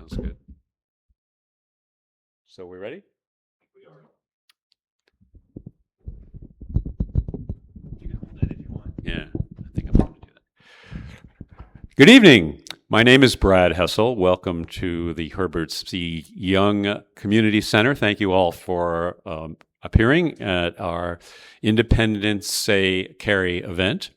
Sounds good. So we ready? We are. You can hold that if you want. Yeah, I think I'm going to do that. Good evening. My name is Brad Hessel. Welcome to the Herbert C. Young Community Center. Thank you all for appearing at our Independence Day Cary event.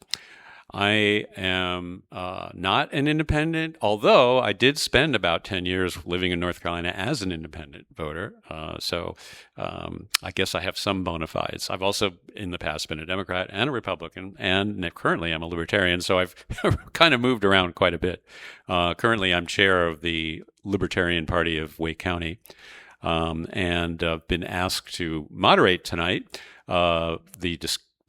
I am not an independent, although I did spend about 10 years living in North Carolina as an independent voter. So I guess I have some bona fides. I've also in the past been a Democrat and a Republican, and currently I'm a Libertarian. So I've kind of moved around quite a bit. Currently I'm chair of the Libertarian Party of Wake County, and been asked to moderate tonight the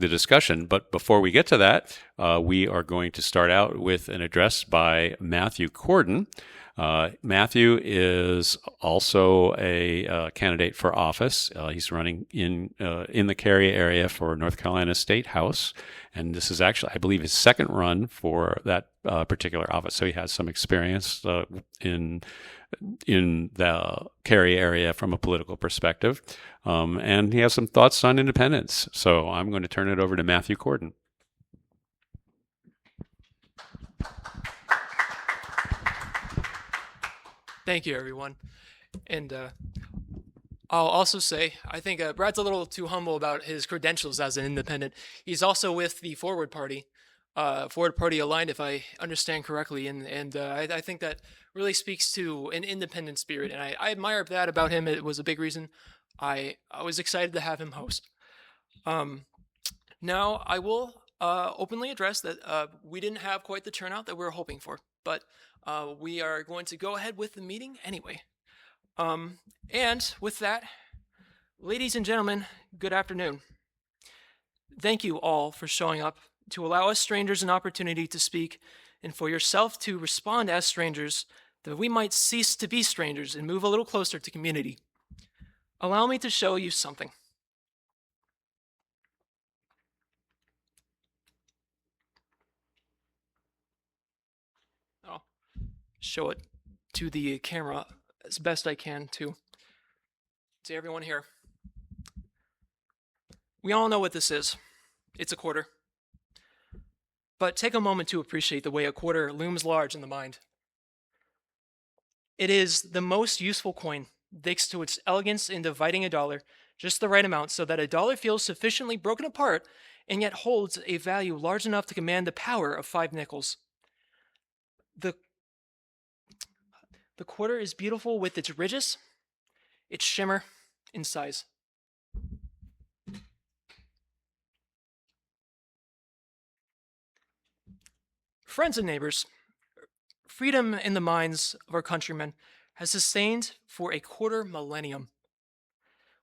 discussion. But before we get to that, we are going to start out with an address by Matthew Corden. Matthew is also a candidate for office. He's running in the Cary area for North Carolina State House, and this is actually, I believe, his second run for that particular office. So he has some experience in the Cary area from a political perspective, and he has some thoughts on independence. So I'm going to turn it over to Matthew Corden. Thank you, everyone. And I'll also say, I think Brad's a little too humble about his credentials as an independent. He's also with the Forward Party aligned, if I understand correctly. And I think that really speaks to an independent spirit. And I admire that about him. It was a big reason I was excited to have him host. Now, I will openly address that we didn't have quite the turnout that we were hoping for. But we are going to go ahead with the meeting anyway. And with that, ladies and gentlemen, good afternoon. Thank you all for showing up to allow us strangers an opportunity to speak, and for yourself to respond as strangers, that we might cease to be strangers and move a little closer to community. Allow me to show you something. I'll show it to the camera as best I can to everyone here. We all know what this is. It's a quarter. But take a moment to appreciate the way a quarter looms large in the mind. It is the most useful coin, thanks to its elegance in dividing a dollar just the right amount so that a dollar feels sufficiently broken apart and yet holds a value large enough to command the power of 5 nickels. The quarter is beautiful with its ridges, its shimmer, and size. Friends and neighbors, freedom in the minds of our countrymen has sustained for a quarter millennium.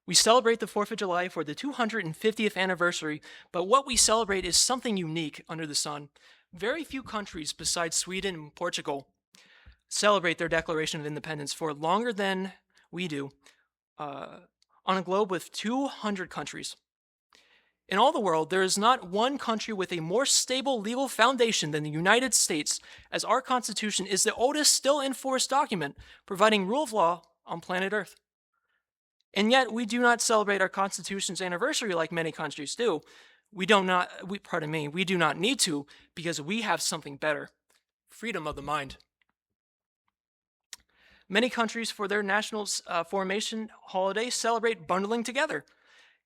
We celebrate the 4th of July for the 250th anniversary, but what we celebrate is something unique under the sun. Very few countries besides Sweden and Portugal celebrate their Declaration of Independence for longer than we do, on a globe with 200 countries. In all the world, there is not one country with a more stable legal foundation than the United States, as our Constitution is the oldest still in force document providing rule of law on planet Earth. And yet, we do not celebrate our Constitution's anniversary like many countries do. We do not need to, because we have something better: freedom of the mind. Many countries, for their national formation holiday, celebrate bundling together.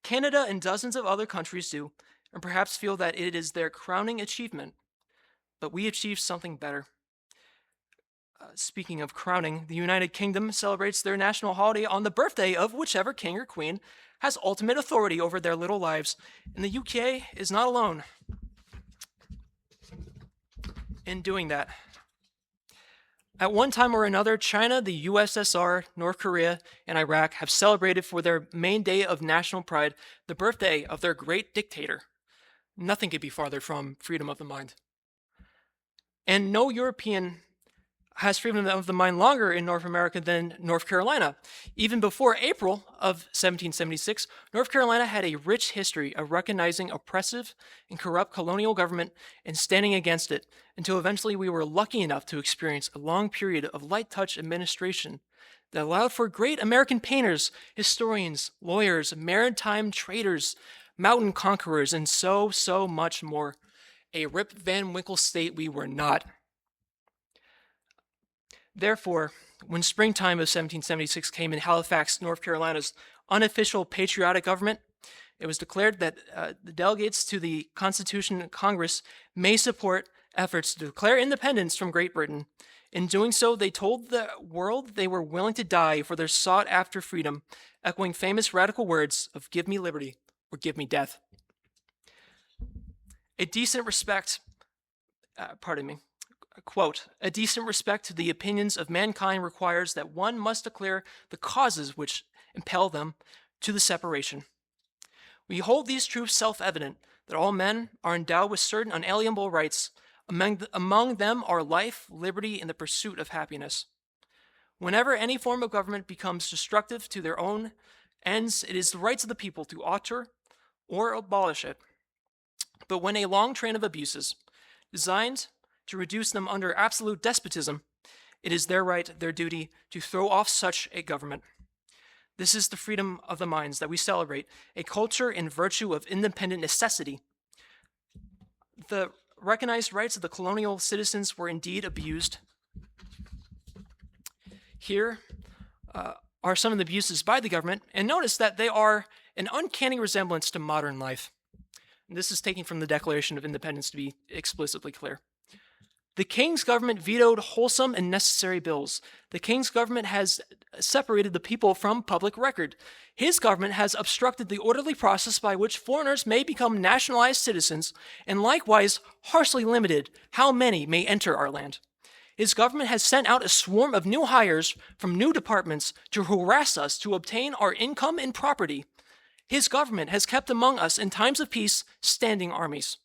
Canada and dozens of other countries do, and perhaps feel that it is their crowning achievement. But we achieved something better. Speaking of crowning, the United Kingdom celebrates their national holiday on the birthday of whichever king or queen has ultimate authority over their little lives, and the UK is not alone in doing that. At one time or another, China, the USSR, North Korea, and Iraq have celebrated for their main day of national pride the birthday of their great dictator. Nothing could be farther from freedom of the mind. And no European has freedom of the mind longer in North America than North Carolina. Even before April of 1776, North Carolina had a rich history of recognizing oppressive and corrupt colonial government and standing against it, until eventually we were lucky enough to experience a long period of light touch administration that allowed for great American painters, historians, lawyers, maritime traders, mountain conquerors, and so much more. A Rip Van Winkle state we were not. Therefore, when springtime of 1776 came in Halifax, North Carolina's unofficial patriotic government, it was declared that the delegates to the Constitution Congress may support efforts to declare independence from Great Britain. In doing so, they told the world they were willing to die for their sought-after freedom, echoing famous radical words of "Give me liberty or give me death." A decent respect to the opinions of mankind requires that one must declare the causes which impel them to the separation. We hold these truths self-evident, that all men are endowed with certain unalienable rights. Among them are life, liberty, and the pursuit of happiness. Whenever any form of government becomes destructive to their own ends, it is the rights of the people to alter or abolish it. But when a long train of abuses, designed to reduce them under absolute despotism, it is their right, their duty, to throw off such a government. This is the freedom of the minds that we celebrate, a culture in virtue of independent necessity. The recognized rights of the colonial citizens were indeed abused. Here are some of the abuses by the government, and notice that they are an uncanny resemblance to modern life. And this is taken from the Declaration of Independence, to be explicitly clear. The King's government vetoed wholesome and necessary bills. The King's government has separated the people from public record. His government has obstructed the orderly process by which foreigners may become nationalized citizens, and likewise harshly limited how many may enter our land. His government has sent out a swarm of new hires from new departments to harass us to obtain our income and property. His government has kept among us in times of peace standing armies.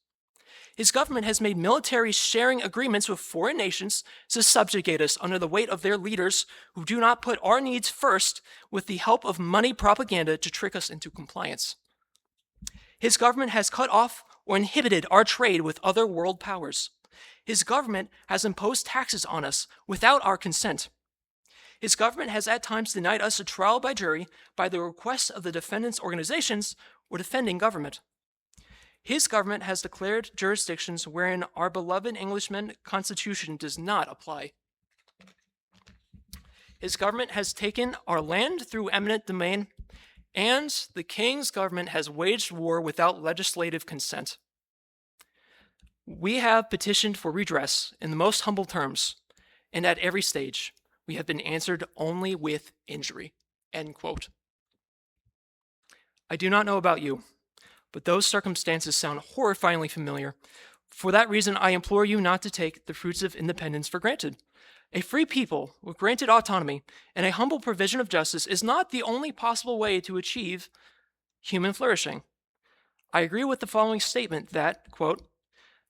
His government has made military sharing agreements with foreign nations to subjugate us under the weight of their leaders who do not put our needs first with the help of money propaganda to trick us into compliance. His government has cut off or inhibited our trade with other world powers. His government has imposed taxes on us without our consent. His government has at times denied us a trial by jury by the request of the defendants' organizations or defending government. His government has declared jurisdictions wherein our beloved Englishman Constitution does not apply. His government has taken our land through eminent domain, and the King's government has waged war without legislative consent. We have petitioned for redress in the most humble terms, and at every stage, we have been answered only with injury." End quote. I do not know about you, but those circumstances sound horrifyingly familiar. For that reason, I implore you not to take the fruits of independence for granted. A free people with granted autonomy and a humble provision of justice is not the only possible way to achieve human flourishing. I agree with the following statement that, quote,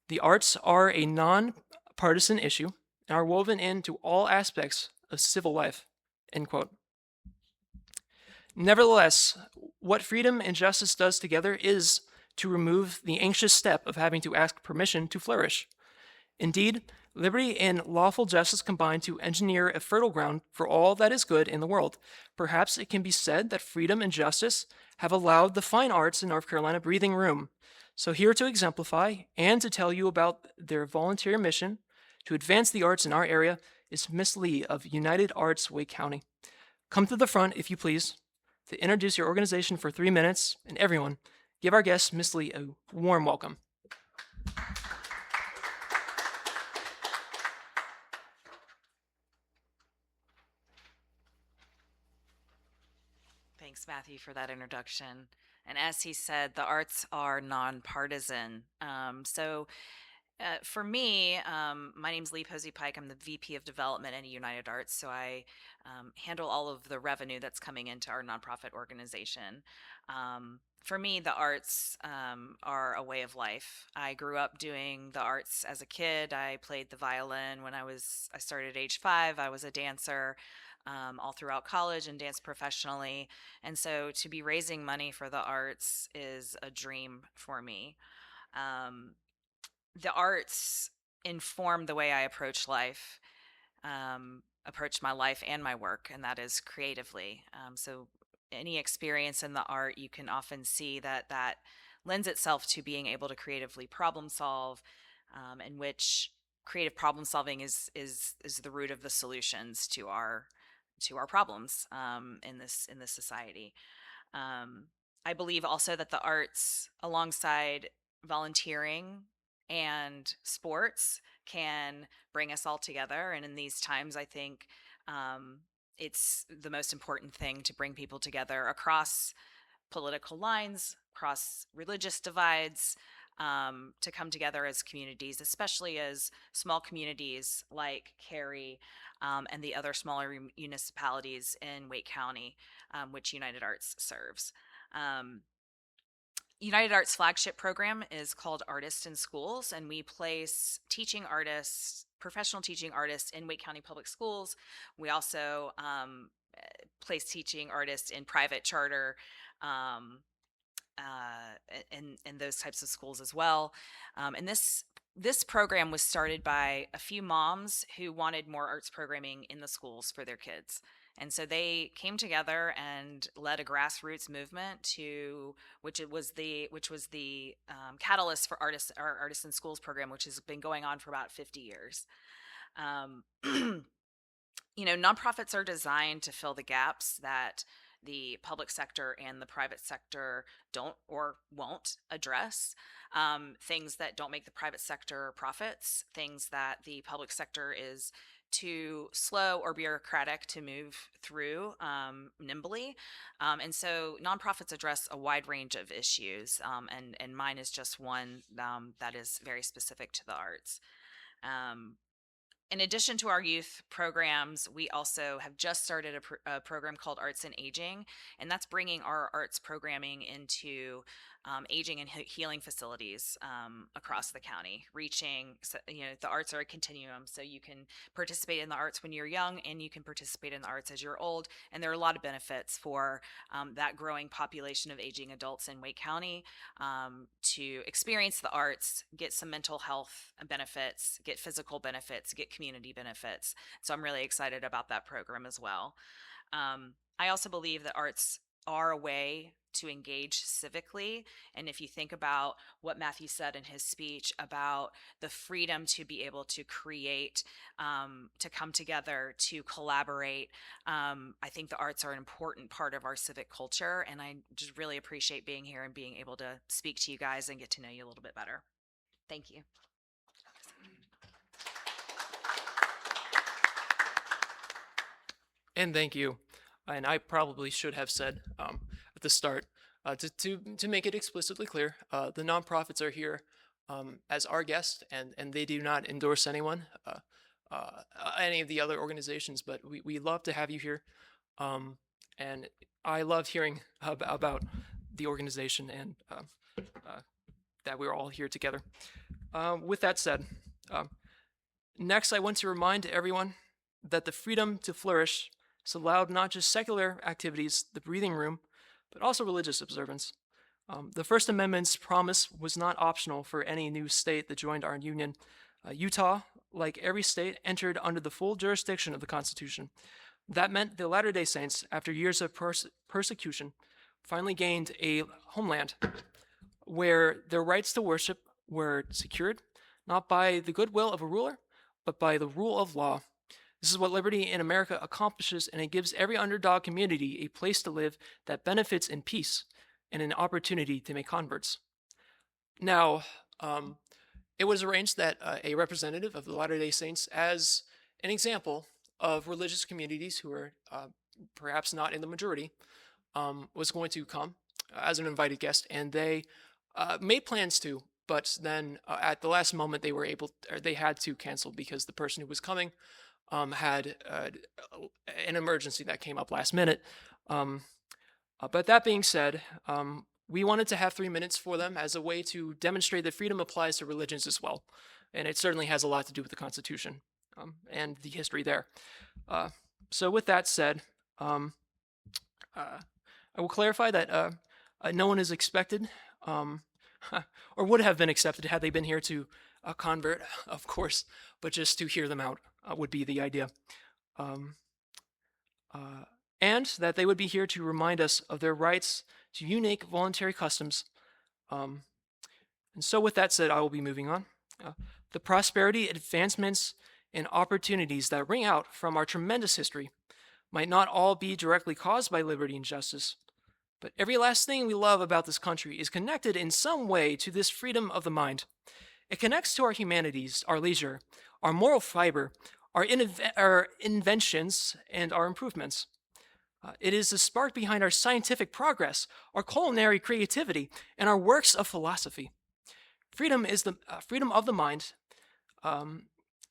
"The arts are a non-partisan issue and are woven into all aspects of civil life," end quote. Nevertheless, what freedom and justice does together is to remove the anxious step of having to ask permission to flourish. Indeed, liberty and lawful justice combine to engineer a fertile ground for all that is good in the world. Perhaps it can be said that freedom and justice have allowed the fine arts in North Carolina breathing room. So here to exemplify and to tell you about their volunteer mission to advance the arts in our area is Miss Lee of United Arts Wake County. Come to the front, if you please, to introduce your organization for 3 minutes, and everyone, give our guest, Miss Lee, a warm welcome. Thanks, Matthew, for that introduction. And as he said, the arts are nonpartisan. So For me, my name's Lee Posey Pike. I'm the VP of Development at United Arts, so I handle all of the revenue that's coming into our nonprofit organization. For me, the arts are a way of life. I grew up doing the arts as a kid. I played the violin when I started at age 5. I was a dancer all throughout college and danced professionally. And so to be raising money for the arts is a dream for me. Um, the arts inform the way I approach my life and my work, and that is creatively. So, any experience in the art, you can often see that lends itself to being able to creatively problem solve, in which creative problem solving is the root of the solutions to our problems in this society. Um, I believe also that the arts, alongside volunteering and sports, can bring us all together. And in these times, I think it's the most important thing to bring people together across political lines, across religious divides, to come together as communities, especially as small communities like Cary and the other smaller municipalities in Wake County, which United Arts serves. Um, United Arts flagship program is called Artists in Schools, and we place teaching artists, professional teaching artists in Wake County Public Schools. We also place teaching artists in private charter um, in those types of schools as well. And this program was started by a few moms who wanted more arts programming in the schools for their kids. And so they came together and led a grassroots movement to which was the catalyst for our Artists in Schools program, which has been going on for about 50 years. Um, nonprofits are designed to fill the gaps that the public sector and the private sector don't or won't address. Things that don't make the private sector profits, things that the public sector is too slow or bureaucratic to move through nimbly. And so nonprofits address a wide range of issues, and mine is just one that is very specific to the arts. Um, in addition to our youth programs, we also have just started a program called Arts and Aging, and that's bringing our arts programming into aging and healing facilities across the county, reaching, the arts are a continuum, so you can participate in the arts when you're young and you can participate in the arts as you're old, and there are a lot of benefits for that growing population of aging adults in Wake County to experience the arts, get some mental health benefits, get physical benefits, get community benefits. So I'm really excited about that program as well. I also believe that arts are a way to engage civically. And if you think about what Matthew said in his speech about the freedom to be able to create, to come together, to collaborate, I think the arts are an important part of our civic culture. And I just really appreciate being here and being able to speak to you guys and get to know you a little bit better. Thank you. And thank you. And I probably should have said at the start, to make it explicitly clear, the nonprofits are here as our guest, and they do not endorse anyone, any of the other organizations, but we love to have you here. And I love hearing about the organization and that we're all here together. With that said, next I want to remind everyone that the freedom to flourish is allowed not just secular activities, the breathing room, but also religious observance. The First Amendment's promise was not optional for any new state that joined our union. Utah, like every state, entered under the full jurisdiction of the Constitution. That meant the Latter-day Saints, after years of persecution, finally gained a homeland where their rights to worship were secured, not by the goodwill of a ruler, but by the rule of law. This is what liberty in America accomplishes, and it gives every underdog community a place to live that benefits in peace and an opportunity to make converts. Now, it was arranged that a representative of the Latter-day Saints, as an example of religious communities who are perhaps not in the majority, was going to come as an invited guest, and they made plans to but then at the last moment they had to cancel because the person who was coming had an emergency that came up last minute. But that being said, we wanted to have 3 minutes for them as a way to demonstrate that freedom applies to religions as well. And it certainly has a lot to do with the Constitution and the history there. So with that said, I will clarify that no one is expected or would have been accepted had they been here to convert, of course, but just to hear them out would be the idea. And that they would be here to remind us of their rights to unique voluntary customs. And so with that said, I will be moving on. The prosperity, advancements, and opportunities that ring out from our tremendous history might not all be directly caused by liberty and justice, but every last thing we love about this country is connected in some way to this freedom of the mind. It connects to our humanities, our leisure, our moral fiber, our inventions, and our improvements. It is the spark behind our scientific progress, our culinary creativity, and our works of philosophy. Freedom is the freedom of the mind.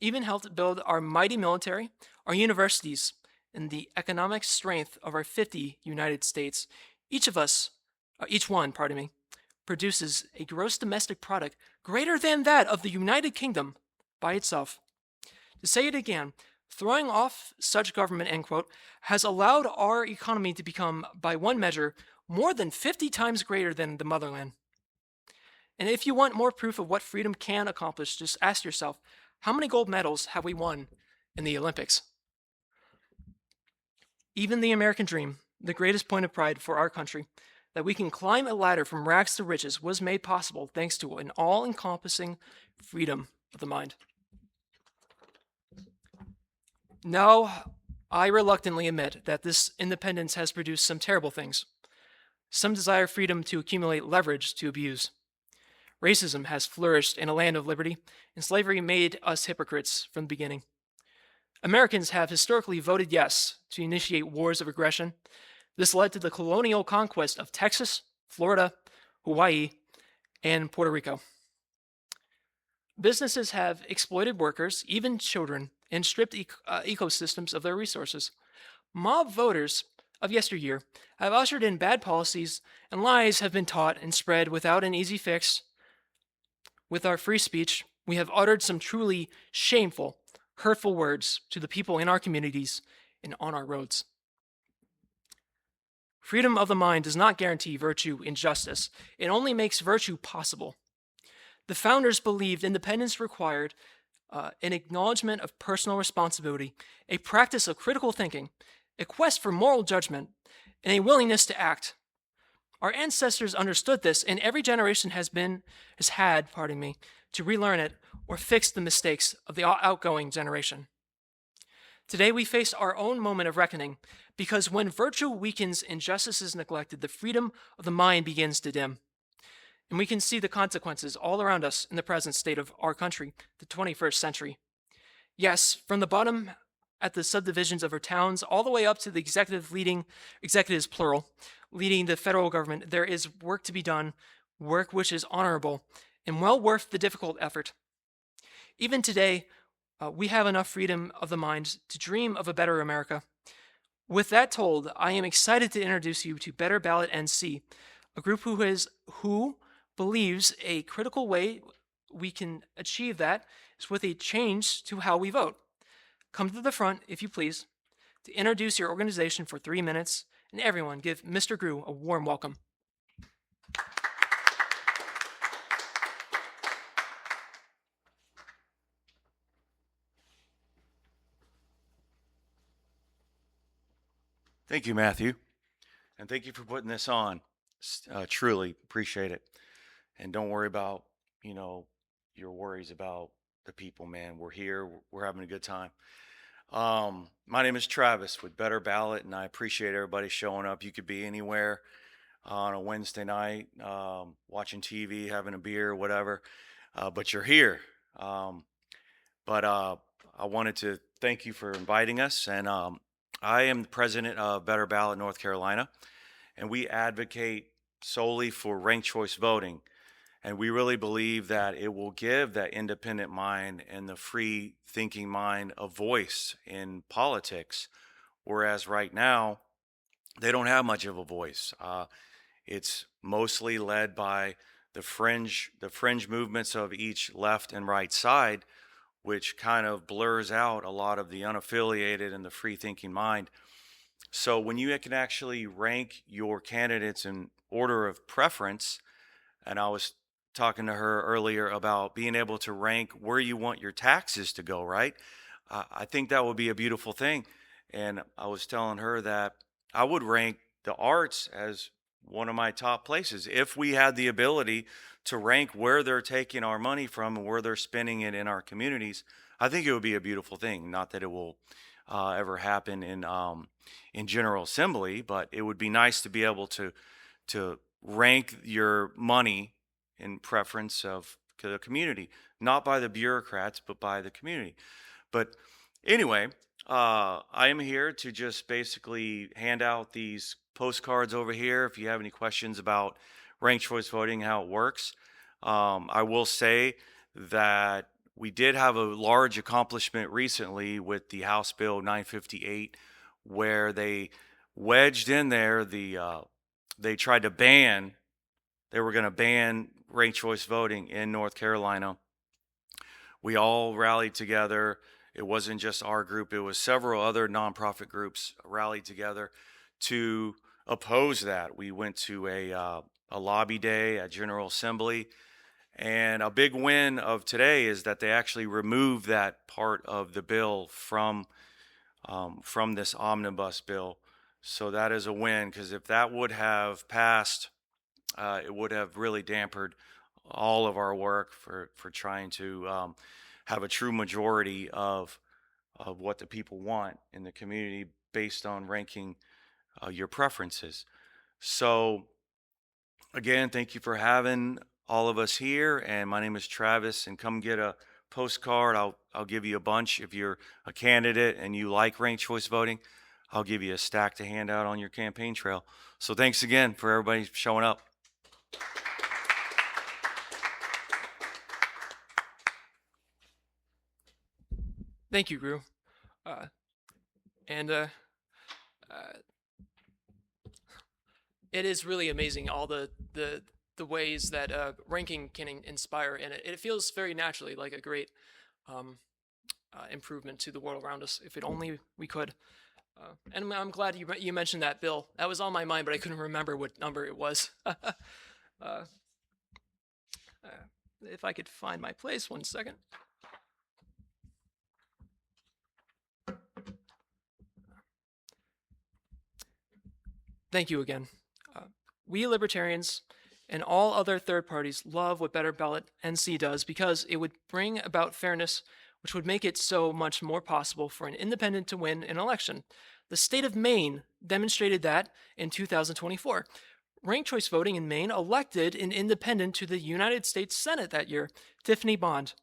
Even helped build our mighty military, our universities, and the economic strength of our 50 United States. Each one, produces a gross domestic product greater than that of the United Kingdom by itself. To say it again, throwing off such government, end quote, has allowed our economy to become, by one measure, more than 50 times greater than the motherland. And if you want more proof of what freedom can accomplish, just ask yourself, how many gold medals have we won in the Olympics? Even the American dream, the greatest point of pride for our country, that we can climb a ladder from rags to riches, was made possible thanks to an all-encompassing freedom of the mind. Now, I reluctantly admit that this independence has produced some terrible things. Some desire freedom to accumulate leverage to abuse. Racism has flourished in a land of liberty, and slavery made us hypocrites from the beginning. Americans have historically voted yes to initiate wars of aggression. This led to the colonial conquest of Texas, Florida, Hawaii, and Puerto Rico. Businesses have exploited workers, even children, and stripped ecosystems of their resources. Mob voters of yesteryear have ushered in bad policies, and lies have been taught and spread without an easy fix. With our free speech, we have uttered some truly shameful, hurtful words to the people in our communities and on our roads. Freedom of the mind does not guarantee virtue and justice. It only makes virtue possible. The founders believed independence required an acknowledgement of personal responsibility, a practice of critical thinking, a quest for moral judgment, and a willingness to act. Our ancestors understood this, and every generation has had to relearn it or fix the mistakes of the outgoing generation. Today we face our own moment of reckoning, because when virtue weakens and justice is neglected, the freedom of the mind begins to dim. And we can see the consequences all around us in the present state of our country, the 21st century. Yes, from the bottom at the subdivisions of our towns, all the way up to the executives plural, leading the federal government, there is work to be done, work which is honorable and well worth the difficult effort. Even today, we have enough freedom of the mind to dream of a better America. With that told, I am excited to introduce you to Better Ballot NC, a group who believes a critical way we can achieve that is with a change to how we vote. Come to the front, if you please, to introduce your organization for 3 minutes, and everyone give Mr. Grew a warm welcome. Thank you, Matthew, and thank you for putting this on. Truly appreciate it. And don't worry about, your worries about the people, man. We're here. We're having a good time. My name is Travis with Better Ballot, and I appreciate everybody showing up. You could be anywhere on a Wednesday night, watching TV, having a beer, whatever, but you're here. But I wanted to thank you for inviting us, and I am the president of Better Ballot North Carolina, and we advocate solely for ranked choice voting. And we really believe that it will give that independent mind and the free thinking mind a voice in politics, whereas right now they don't have much of a voice. It's mostly led by the fringe movements of each left and right side, which kind of blurs out a lot of the unaffiliated and the free thinking mind. So when you can actually rank your candidates in order of preference, and I was talking to her earlier about being able to rank where you want your taxes to go, right? I think that would be a beautiful thing. And I was telling her that I would rank the arts as one of my top places if we had the ability to rank where they're taking our money from and where they're spending it in our communities. I think it would be a beautiful thing. Not that it will ever happen in General Assembly, but it would be nice to be able to rank your money in preference of the community, not by the bureaucrats, but by the community. But anyway, I am here to just basically hand out these postcards over here. If you have any questions about ranked choice voting, how it works, I will say that we did have a large accomplishment recently with the House Bill 958, where they wedged in there they tried to they were going to ban ranked choice voting in North Carolina. We all rallied together. It wasn't just our group, it was several other nonprofit groups rallied together to oppose that. We went to a lobby day at General Assembly, and a big win of today is that they actually removed that part of the bill from this omnibus bill. So that is a win, because if that would have passed, it would have really dampened all of our work for trying to have a true majority of what the people want in the community based on ranking your preferences. So again, thank you for having all of us here. And my name is Travis, and come get a postcard. I'll give you a bunch. If you're a candidate and you like ranked choice voting, I'll give you a stack to hand out on your campaign trail. So thanks again for everybody showing up. Thank you, Gru. It is really amazing all the ways that ranking can inspire, and it feels very naturally like a great improvement to the world around us. If it only we could. And I'm glad you mentioned that bill. That was on my mind, but I couldn't remember what number it was. If I could find my place, 1 second. Thank you again. We libertarians and all other third parties love what Better Ballot NC does because it would bring about fairness, which would make it so much more possible for an independent to win an election. The state of Maine demonstrated that in 2024. Ranked choice voting in Maine elected an independent to the United States Senate that year, Tiffany Bond.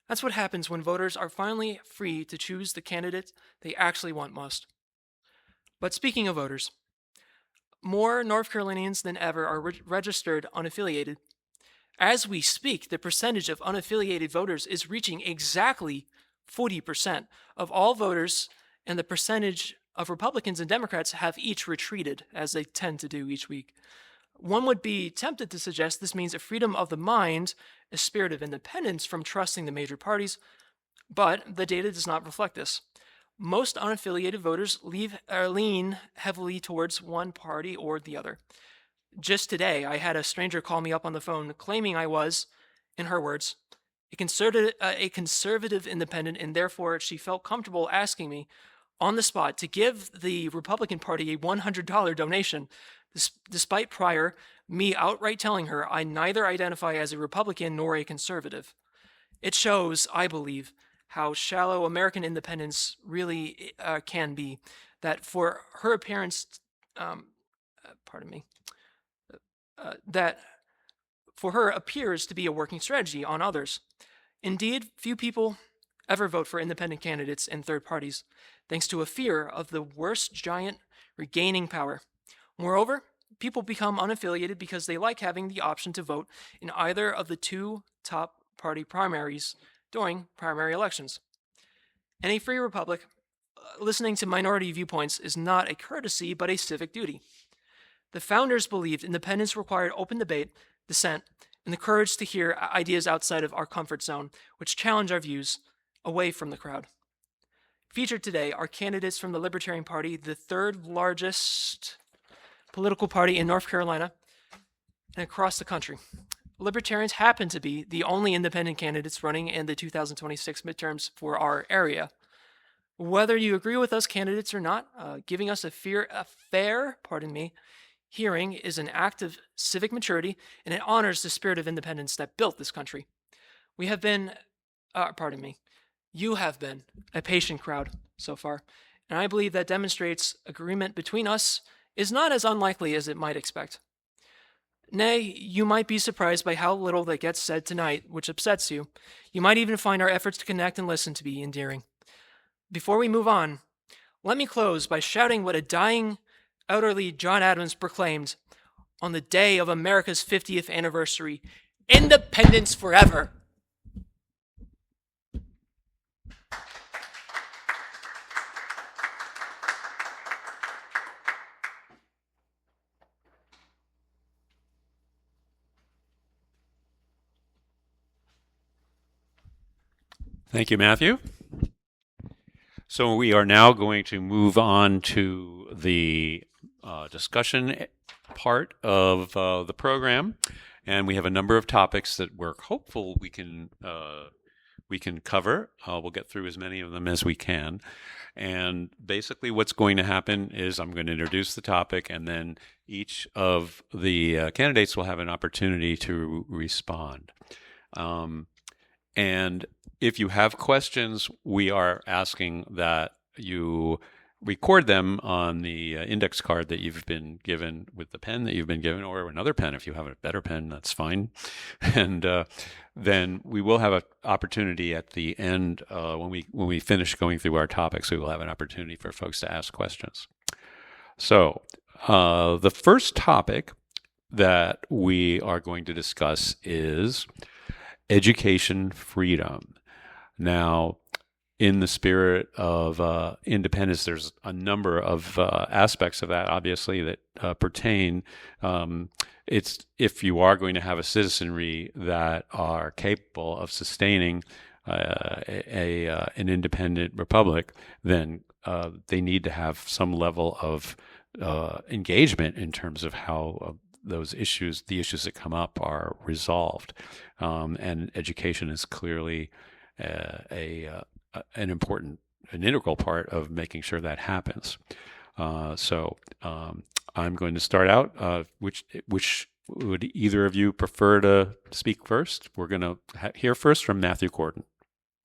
That's what happens when voters are finally free to choose the candidate they actually want most. But speaking of voters, more North Carolinians than ever are registered unaffiliated. As we speak, the percentage of unaffiliated voters is reaching exactly 40% of all voters, and the percentage of Republicans and Democrats have each retreated, as they tend to do each week. One would be tempted to suggest this means a freedom of the mind, a spirit of independence from trusting the major parties, but the data does not reflect this. Most unaffiliated voters lean heavily towards one party or the other. Just today, I had a stranger call me up on the phone claiming I was, in her words, a conservative independent, and therefore she felt comfortable asking me on the spot to give the Republican Party a $100 donation, despite prior me outright telling her I neither identify as a Republican nor a conservative. It shows, I believe, how shallow American independence really can be, that for her appearance, that for her appears to be a working strategy on others. Indeed, few people ever vote for independent candidates and third parties, thanks to a fear of the worst giant regaining power. Moreover, people become unaffiliated because they like having the option to vote in either of the two top party primaries during primary elections. In a free republic, listening to minority viewpoints is not a courtesy, but a civic duty. The founders believed independence required open debate, dissent, and the courage to hear ideas outside of our comfort zone, which challenge our views away from the crowd. Featured today are candidates from the Libertarian Party, the third largest political party in North Carolina and across the country. Libertarians happen to be the only independent candidates running in the 2026 midterms for our area. Whether you agree with us candidates or not, giving us a fair hearing is an act of civic maturity, and it honors the spirit of independence that built this country. You have been a patient crowd so far, and I believe that demonstrates agreement between us is not as unlikely as it might expect. Nay, you might be surprised by how little that gets said tonight, which upsets you. You might even find our efforts to connect and listen to be endearing. Before we move on, let me close by shouting what a dying, elderly John Adams proclaimed on the day of America's 50th anniversary: independence forever. Thank you, Matthew. So we are now going to move on to the discussion part of the program, and we have a number of topics that we're hopeful we can cover. We'll get through as many of them as we can. And basically what's going to happen is I'm going to introduce the topic, and then each of the candidates will have an opportunity to respond. And if you have questions, we are asking that you record them on the index card that you've been given with the pen that you've been given, or another pen. If you have a better pen, that's fine. And then we will have an opportunity at the end when we finish going through our topics. We will have an opportunity for folks to ask questions. So the first topic that we are going to discuss is education freedom. Now, in the spirit of independence, there's a number of aspects of that, obviously, that pertain. It's if you are going to have a citizenry that are capable of sustaining an independent republic, then they need to have some level of engagement in terms of how the issues that come up are resolved. And education is clearly an integral part of making sure that happens. So I'm going to start out. Which would either of you prefer to speak first? We're going to hear first from Matthew Corden.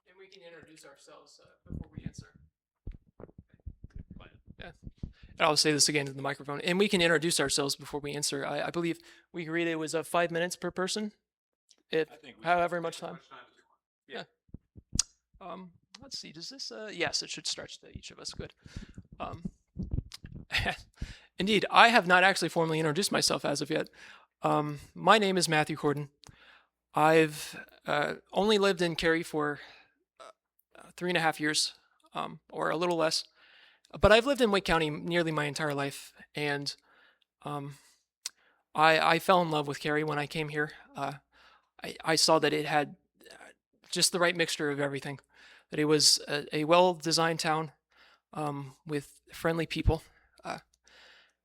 And we can introduce ourselves before we answer. Yeah. And I'll say this again to the microphone. And we can introduce ourselves before we answer. I believe we agreed it was 5 minutes per person. However much time. Yeah. Let's see. Does this? Yes, it should stretch to each of us. Good. Indeed, I have not actually formally introduced myself as of yet. My name is Matthew Corden. I've only lived in Cary for 3.5 years, or a little less. But I've lived in Wake County nearly my entire life, and I fell in love with Cary when I came here. I saw that it had just the right mixture of everything, that it was a well-designed town with friendly people.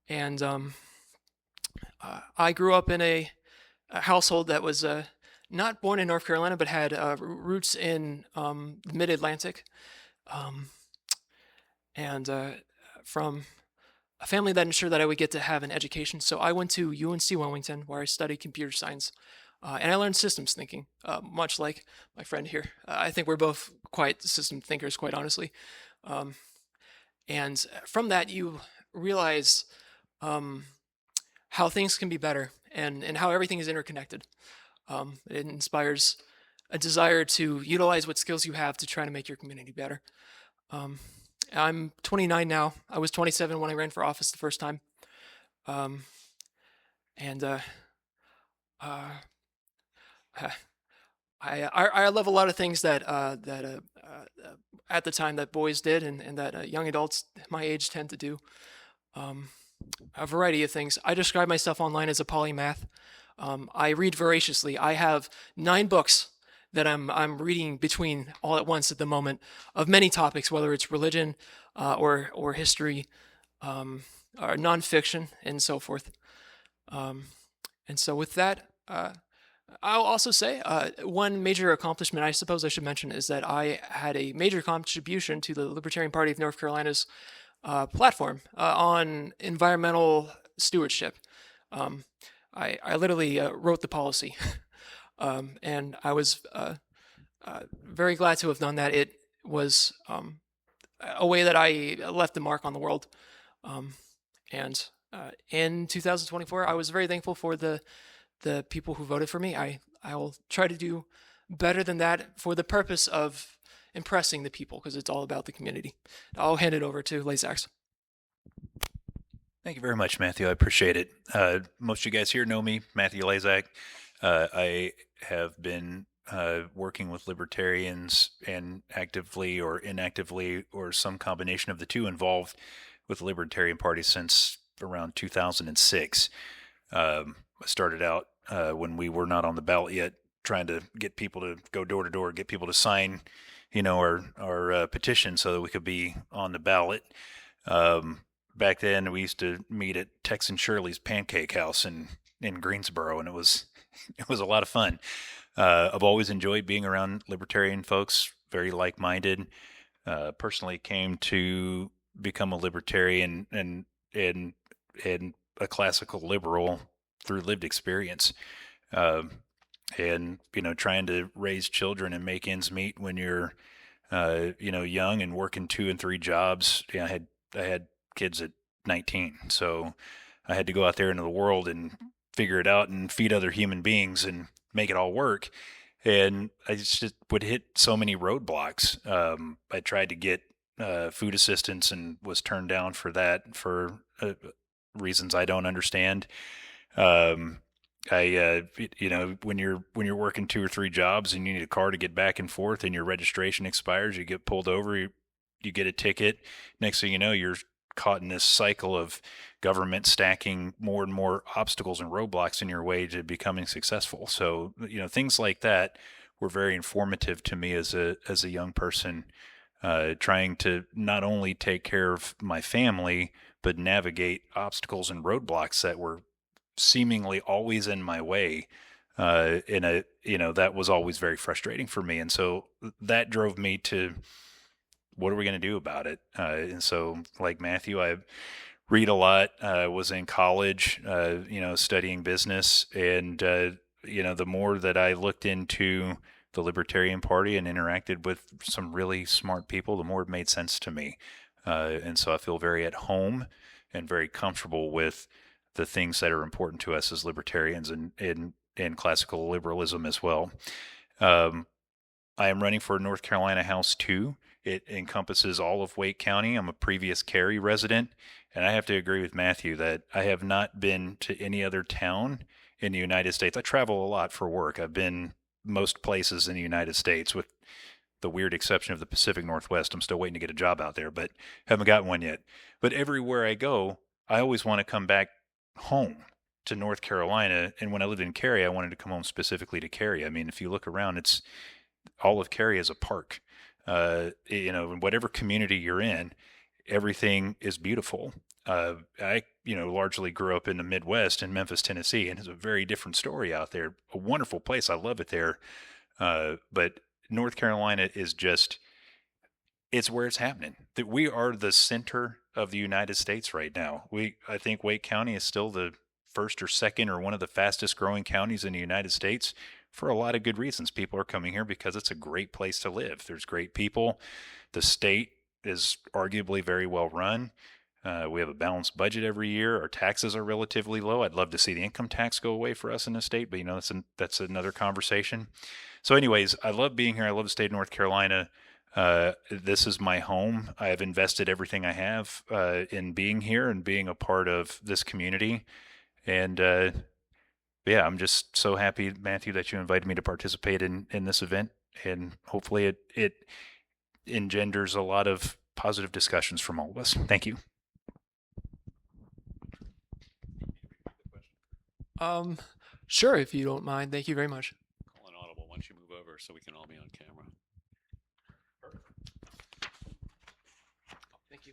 And I grew up in a household that was not born in North Carolina, but had roots in the mid-Atlantic. And from a family that ensured that I would get to have an education. So I went to UNC Wilmington, where I studied computer science. And I learned systems thinking, much like my friend here. I think we're both quite system thinkers, quite honestly. And from that, you realize how things can be better and how everything is interconnected. It inspires a desire to utilize what skills you have to try to make your community better. I'm 29 now. I was 27 when I ran for office the first time. And I love a lot of things that at the time that boys did and that young adults my age tend to do. A variety of things. I describe myself online as a polymath. I read voraciously. I have 9 books that I'm reading between all at once at the moment of many topics, whether it's religion or history or nonfiction and so forth. And so with that, I'll also say one major accomplishment I suppose I should mention is that I had a major contribution to the Libertarian Party of North Carolina's platform on environmental stewardship. I literally wrote the policy, and I was very glad to have done that. It was a way that I left a mark on the world. And in 2024, I was very thankful for the people who voted for me. I will try to do better than that for the purpose of impressing the people, because it's all about the community. I'll hand it over to Lazax. Thank you very much, Matthew. I appreciate it. Most of you guys here know me, Matthew Lazak. I have been working with libertarians and actively or inactively or some combination of the two involved with the Libertarian Party since around 2006. I started out when we were not on the ballot yet, trying to get people to go door to door, get people to sign, our petition so that we could be on the ballot. Back then, we used to meet at Tex and Shirley's Pancake House in Greensboro, and it was a lot of fun. I've always enjoyed being around libertarian folks, very like-minded. Personally, came to become a libertarian and a classical liberal through lived experience. And trying to raise children and make ends meet when you're young and working 2 and 3 jobs. I had kids at 19, so I had to go out there into the world and figure it out and feed other human beings and make it all work. And I just would hit so many roadblocks. I tried to get food assistance and was turned down for that for reasons I don't understand. When you're working 2 or 3 jobs and you need a car to get back and forth and your registration expires, you get pulled over, you get a ticket. Next thing you know, you're caught in this cycle of government stacking more and more obstacles and roadblocks in your way to becoming successful. So, things like that were very informative to me as a young person, trying to not only take care of my family, but navigate obstacles and roadblocks that were seemingly always in my way. That was always very frustrating for me. And so that drove me to, what are we going to do about it? And so, like Matthew, I read a lot, was in college, studying business. And, the more that I looked into the Libertarian Party and interacted with some really smart people, the more it made sense to me. And so I feel very at home and very comfortable with the things that are important to us as libertarians and classical liberalism as well. I am running for North Carolina House 2. It encompasses all of Wake County. I'm a previous Cary resident, and I have to agree with Matthew that I have not been to any other town in the United States. I travel a lot for work. I've been most places in the United States, with the weird exception of the Pacific Northwest. I'm still waiting to get a job out there, but haven't gotten one yet. But everywhere I go, I always want to come back home to North Carolina. And when I lived in Cary, I wanted to come home specifically to Cary. I mean, if you look around, it's all of Cary is a park. In whatever community you're in, everything is beautiful. I largely grew up in the Midwest in Memphis, Tennessee, and it's a very different story out there. A wonderful place. I love it there. But North Carolina is it's where it's happening. That we are the center of the United States right now. I think Wake County is still the first or second or one of the fastest growing counties in the United States for a lot of good reasons. People are coming here because it's a great place to live. There's great people. The state is arguably very well run. We have a balanced budget every year. Our taxes are relatively low. I'd love to see the income tax go away for us in the state, but that's another conversation. So anyways, I love being here. I love the state of North Carolina. This is my home. I have invested everything I have in being here and being a part of this community. And yeah, I'm just so happy, Matthew, that you invited me to participate in this event, and hopefully it engenders a lot of positive discussions from all of us. Thank you. Sure, if you don't mind. Thank you very much. Call an audible once you move over so we can all be on camera. Thank you.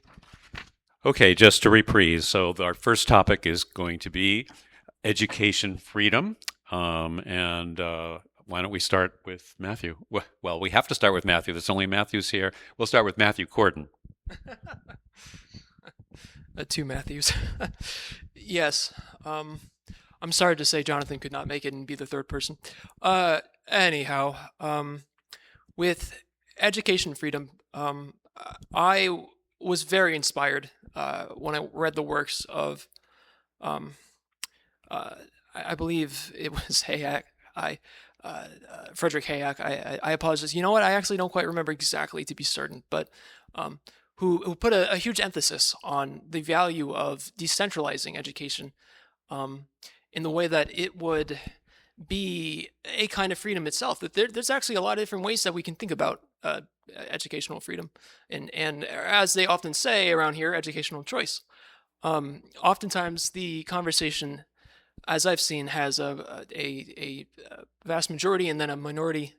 Okay, just to reprise. So our first topic is going to be education freedom. And why don't we start with Matthew? Well, we have to start with Matthew. There's only Matthews here. We'll start with Matthew Corden. Two Matthews. Yes. I'm sorry to say Jonathan could not make it and be the third person. Anyhow, with education freedom, I was very inspired when I read the works of, I believe it was Hayek. Frederick Hayek. I apologize. You know what? I actually don't quite remember exactly, to be certain, but who put a huge emphasis on the value of decentralizing education, in the way that it would be a kind of freedom itself. That there's actually a lot of different ways that we can think about educational freedom, and as they often say around here, educational choice. Oftentimes, the conversation, as I've seen, has a vast majority and then a minority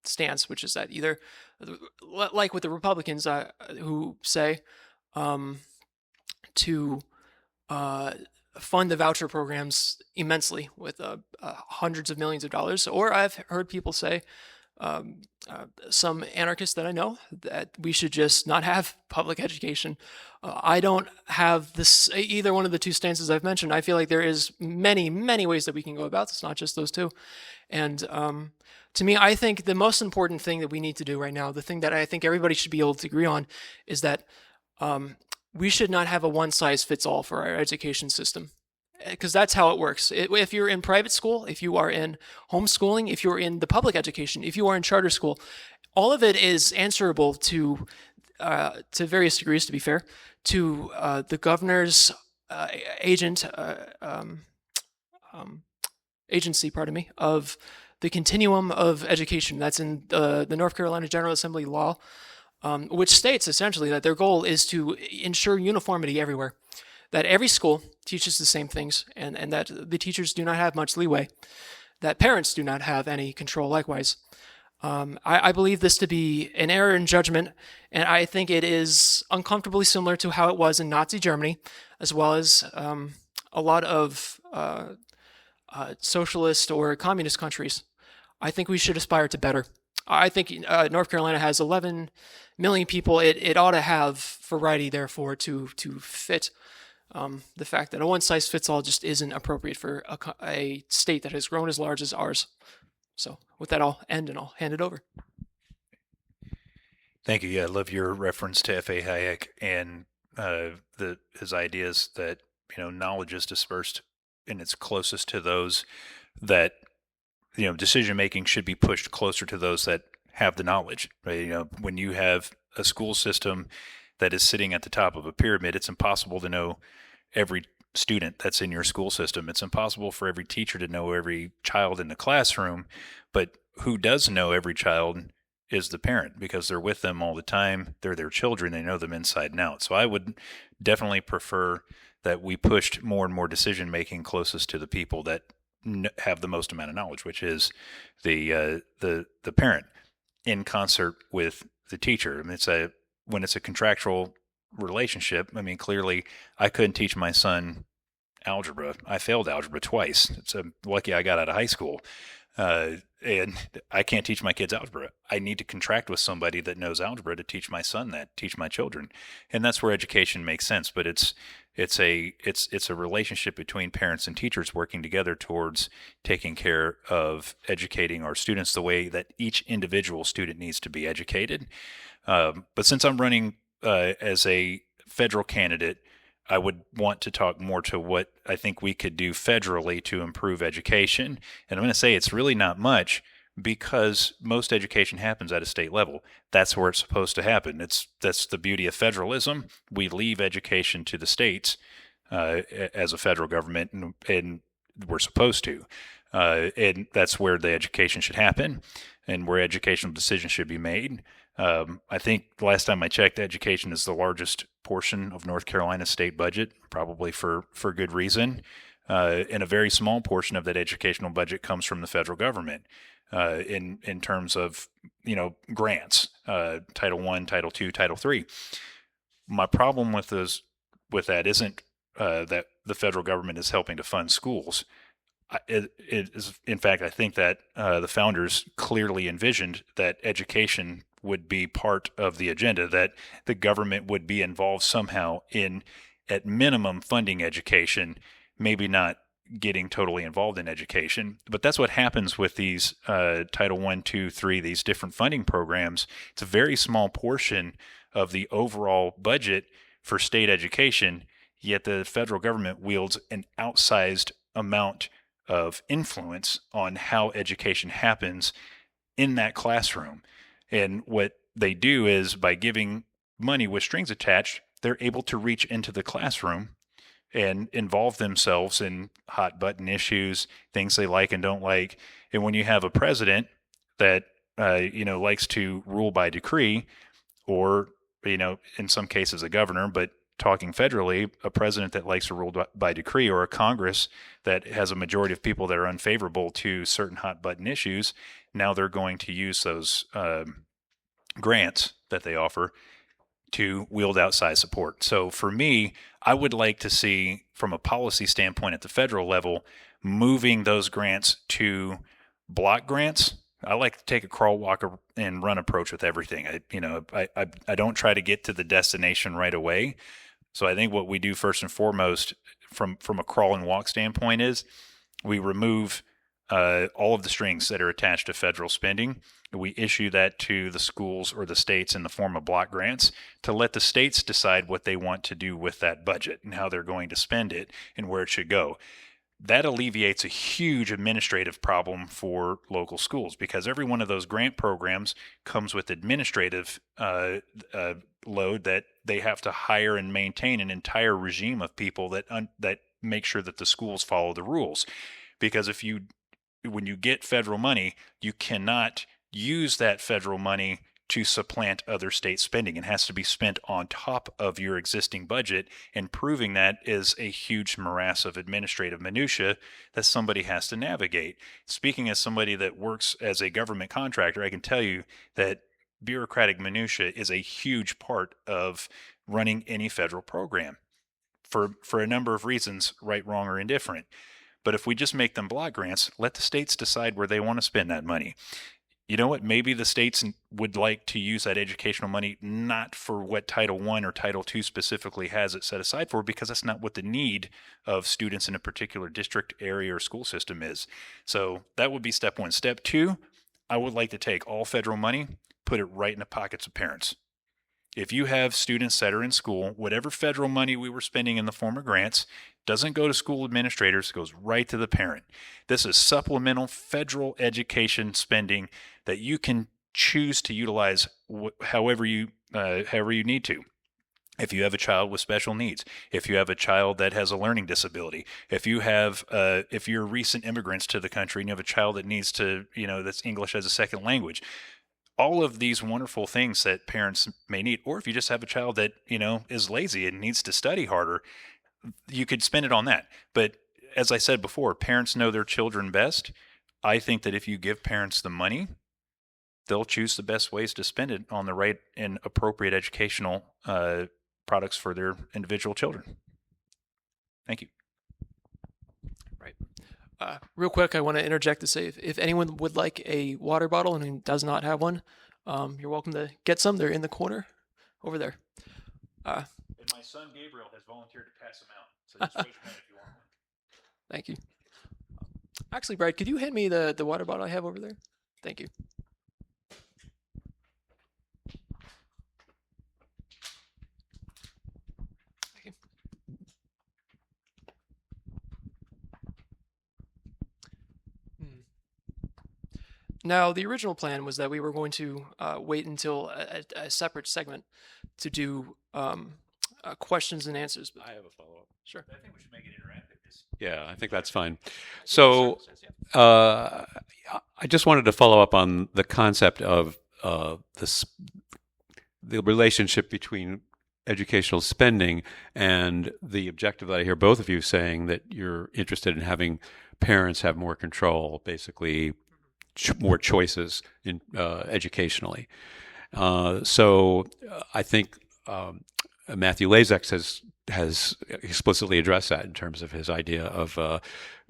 stance, which is that either, like with the Republicans, who say to fund the voucher programs immensely with hundreds of millions of dollars, or I've heard people say, some anarchists that I know, that we should just not have public education. I don't have this either one of the two stances I've mentioned. I feel like there is many, many ways that we can go about this, not just those two. And to me, I think the most important thing that we need to do right now, the thing that I think everybody should be able to agree on, is that we should not have a one-size-fits-all for our education system, because that's how it works. If you're in private school, if you are in homeschooling, if you're in the public education, if you are in charter school, all of it is answerable to various degrees, to be fair, to the governor's agency, of the continuum of education. That's in the North Carolina General Assembly law, which states essentially that their goal is to ensure uniformity everywhere, that every school teaches the same things, and that the teachers do not have much leeway, that parents do not have any control likewise. I believe this to be an error in judgment, and I think it is uncomfortably similar to how it was in Nazi Germany, as well as a lot of socialist or communist countries. I think we should aspire to better. I think North Carolina has 11 million people. It ought to have variety, therefore, to fit the fact that a one-size-fits-all just isn't appropriate for a state that has grown as large as ours. So with that, I'll end and I'll hand it over. Thank you. Yeah, I love your reference to F.A. Hayek and his ideas that knowledge is dispersed and it's closest to those that decision making should be pushed closer to those that have the knowledge. Right? When you have a school system that is sitting at the top of a pyramid, it's impossible to know every student that's in your school system. It's impossible for every teacher to know every child in the classroom, but who does know every child is the parent, because they're with them all the time. They're their children. They know them inside and out. So I would definitely prefer that we pushed more and more decision making closest to the people that have the most amount of knowledge, which is the parent, in concert with the teacher. I mean, when it's a contractual relationship. I mean, clearly, I couldn't teach my son algebra. I failed algebra twice. It's lucky I got out of high school, and I can't teach my kids algebra. I need to contract with somebody that knows algebra to teach my son that, teach my children, and that's where education makes sense. But it's a relationship between parents and teachers working together towards taking care of educating our students the way that each individual student needs to be educated. But since I'm running as a federal candidate, I would want to talk more to what I think we could do federally to improve education. And I'm going to say it's really not much, because most education happens at a state level. That's where it's supposed to happen. That's the beauty of federalism. We leave education to the states as a federal government, and we're supposed to. And that's where the education should happen and where educational decisions should be made. I think the last time I checked, education is the largest portion of North Carolina's state budget, probably for good reason. And a very small portion of that educational budget comes from the federal government in terms of, grants, Title I, Title II, Title III. My problem with that isn't that the federal government is helping to fund schools. It is, in fact, I think that the founders clearly envisioned that education would be part of the agenda, that the government would be involved somehow in, at minimum, funding education, maybe not getting totally involved in education. But that's what happens with these Title I, II, III, these different funding programs. It's a very small portion of the overall budget for state education, yet the federal government wields an outsized amount of influence on how education happens in that classroom. And what they do is, by giving money with strings attached, they're able to reach into the classroom and involve themselves in hot button issues, things they like and don't like. And when you have a president that likes to rule by decree, or in some cases a governor, but talking federally, a president that likes to rule by decree, or a Congress that has a majority of people that are unfavorable to certain hot button issues, now they're going to use those grants that they offer to wield outside support. So for me, I would like to see, from a policy standpoint at the federal level, moving those grants to block grants. I like to take a crawl, walk, and run approach with everything. I don't try to get to the destination right away. So I think what we do first and foremost, from a crawl and walk standpoint, is we remove all of the strings that are attached to federal spending. We issue that to the schools or the states in the form of block grants to let the states decide what they want to do with that budget and how they're going to spend it and where it should go. That alleviates a huge administrative problem for local schools, because every one of those grant programs comes with administrative load that they have to hire and maintain an entire regime of people that make sure that the schools follow the rules. Because when you get federal money, you cannot use that federal money to supplant other state spending. It has to be spent on top of your existing budget, and proving that is a huge morass of administrative minutia that somebody has to navigate. Speaking as somebody that works as a government contractor, I can tell you that bureaucratic minutia is a huge part of running any federal program for a number of reasons, right, wrong, or indifferent. But if we just make them block grants, let the states decide where they want to spend that money. You know what? Maybe the states would like to use that educational money not for what Title I or Title II specifically has it set aside for, because that's not what the need of students in a particular district, area, or school system is. So that would be step one. Step two, I would like to take all federal money, put it right in the pockets of parents. If you have students that are in school, whatever federal money we were spending in the form of grants doesn't go to school administrators, it goes right to the parent. This is supplemental federal education spending that you can choose to utilize however you need to. If you have a child with special needs, if you have a child that has a learning disability, if you're recent immigrants to the country and you have a child that needs to, that's English as a second language, all of these wonderful things that parents may need. Or if you just have a child that, is lazy and needs to study harder, you could spend it on that. But as I said before, parents know their children best. I think that if you give parents the money, they'll choose the best ways to spend it on the right and appropriate educational products for their individual children. Thank you. Right. Real quick, I want to interject to say if anyone would like a water bottle and does not have one, you're welcome to get some. They're in the corner over there. And my son Gabriel has volunteered to pass them out. So just raise your hand if you want one. Thank you. Actually, Brad, could you hand me the water bottle I have over there? Thank you. Now, the original plan was that we were going to wait until a separate segment to do questions and answers. I have a follow-up. Sure. I think we should make it interactive. Yeah, I think that's fine. So I just wanted to follow up on the concept of the relationship between educational spending and the objective that I hear both of you saying, that you're interested in having parents have more control, basically more choices in educationally. So I think Matthew Lazek has explicitly addressed that in terms of his idea of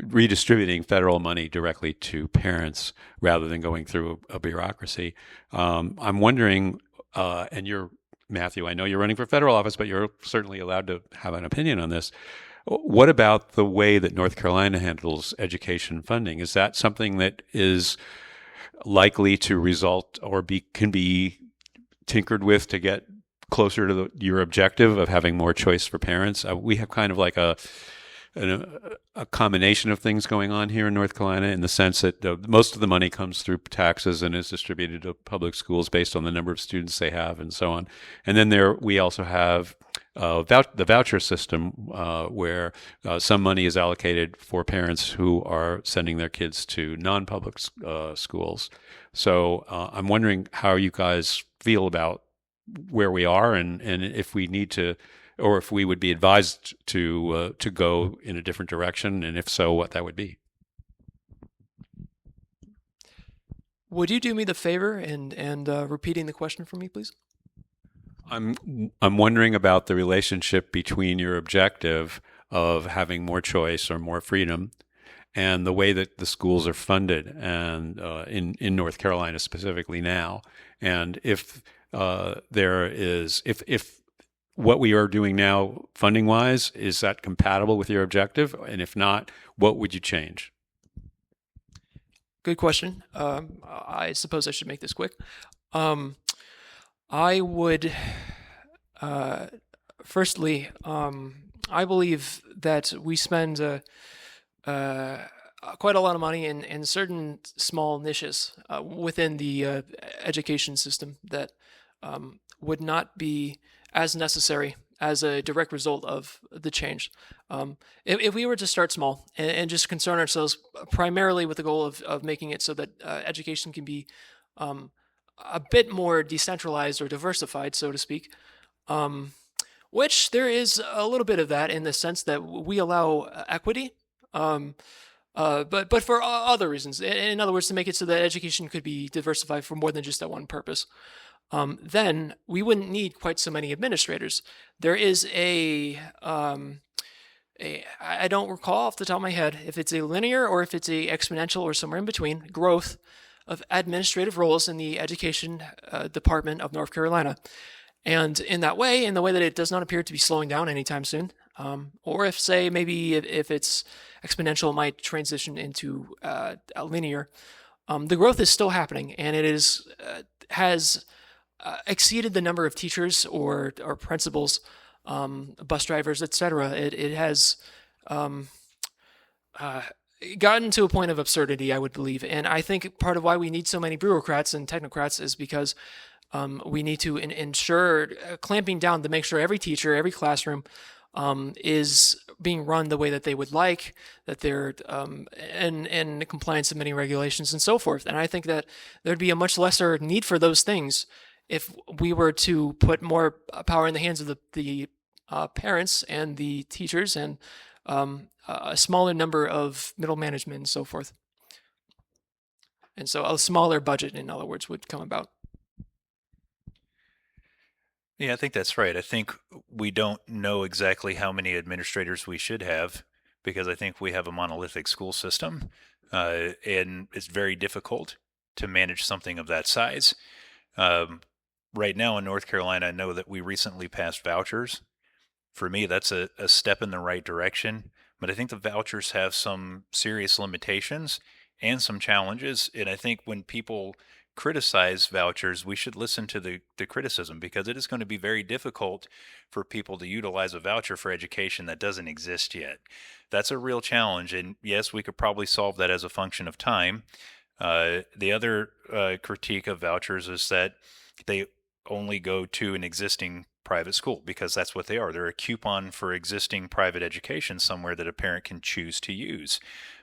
redistributing federal money directly to parents rather than going through a bureaucracy. I'm wondering, and you're, Matthew, I know you're running for federal office, but you're certainly allowed to have an opinion on this. What about the way that North Carolina handles education funding? Is that something that is likely to result or can be tinkered with to get closer to your objective of having more choice for parents? We have kind of like a combination of things going on here in North Carolina, in the sense that most of the money comes through taxes and is distributed to public schools based on the number of students they have and so on. And then we also have the voucher system, where some money is allocated for parents who are sending their kids to non-public schools. So I'm wondering how you guys feel about where we are, and if we need to, or if we would be advised to go in a different direction, and if so, what that would be. Would you do me the favor and repeating the question for me, please? I'm wondering about the relationship between your objective of having more choice or more freedom and the way that the schools are funded, and in North Carolina specifically now, and if if what we are doing now funding wise, is that compatible with your objective? And if not, what would you change? Good question. I suppose I should make this quick. I would, firstly, I believe that we spend quite a lot of money in certain small niches within the education system that would not be as necessary as a direct result of the change. If we were to start small and just concern ourselves primarily with the goal of making it so that education can be a bit more decentralized or diversified, so to speak, which there is a little bit of that in the sense that we allow equity, but for other reasons. In other words, to make it so that education could be diversified for more than just that one purpose. Then we wouldn't need quite so many administrators. There is I don't recall off the top of my head if it's a linear or if it's a exponential or somewhere in between growth of administrative roles in the education department of North Carolina. And in that way, in the way that it does not appear to be slowing down anytime soon, or if, say, maybe if it's exponential, it might transition into a linear, the growth is still happening, and it has exceeded the number of teachers or principals, bus drivers, etc. It has gotten to a point of absurdity, I would believe. And I think part of why we need so many bureaucrats and technocrats is because we need to ensure clamping down to make sure every teacher, every classroom is being run the way that they would like, that they're in compliance with many regulations and so forth. And I think that there'd be a much lesser need for those things if we were to put more power in the hands of the parents and the teachers and a smaller number of middle management and so forth. And so a smaller budget, in other words, would come about. Yeah, I think that's right. I think we don't know exactly how many administrators we should have because I think we have a monolithic school system, and it's very difficult to manage something of that size. Right now in North Carolina, I know that we recently passed vouchers. For me, that's a step in the right direction, but I think the vouchers have some serious limitations and some challenges, and I think when people criticize vouchers, we should listen to the criticism because it is going to be very difficult for people to utilize a voucher for education that doesn't exist yet. That's a real challenge, and yes, we could probably solve that as a function of time. The other critique of vouchers is that they only go to an existing private school, because that's what they are. They're a coupon for existing private education somewhere that a parent can choose to use.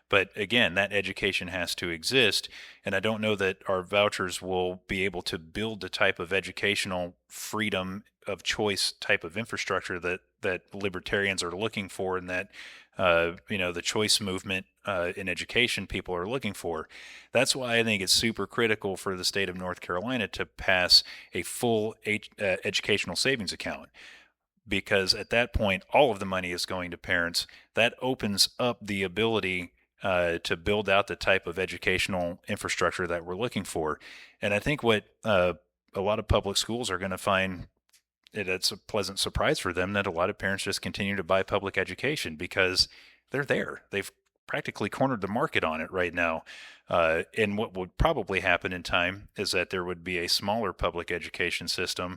But again, that education has to exist, and I don't know that our vouchers will be able to build the type of educational freedom of choice type of infrastructure that libertarians are looking for, and that the choice movement in education people are looking for. That's why I think it's super critical for the state of North Carolina to pass a full educational savings account, because at that point, all of the money is going to parents. That opens up the ability to build out the type of educational infrastructure that we're looking for. And I think what a lot of public schools are going to find, it's a pleasant surprise for them that a lot of parents just continue to buy public education because they're there. They've practically cornered the market on it right now. And what would probably happen in time is that there would be a smaller public education system,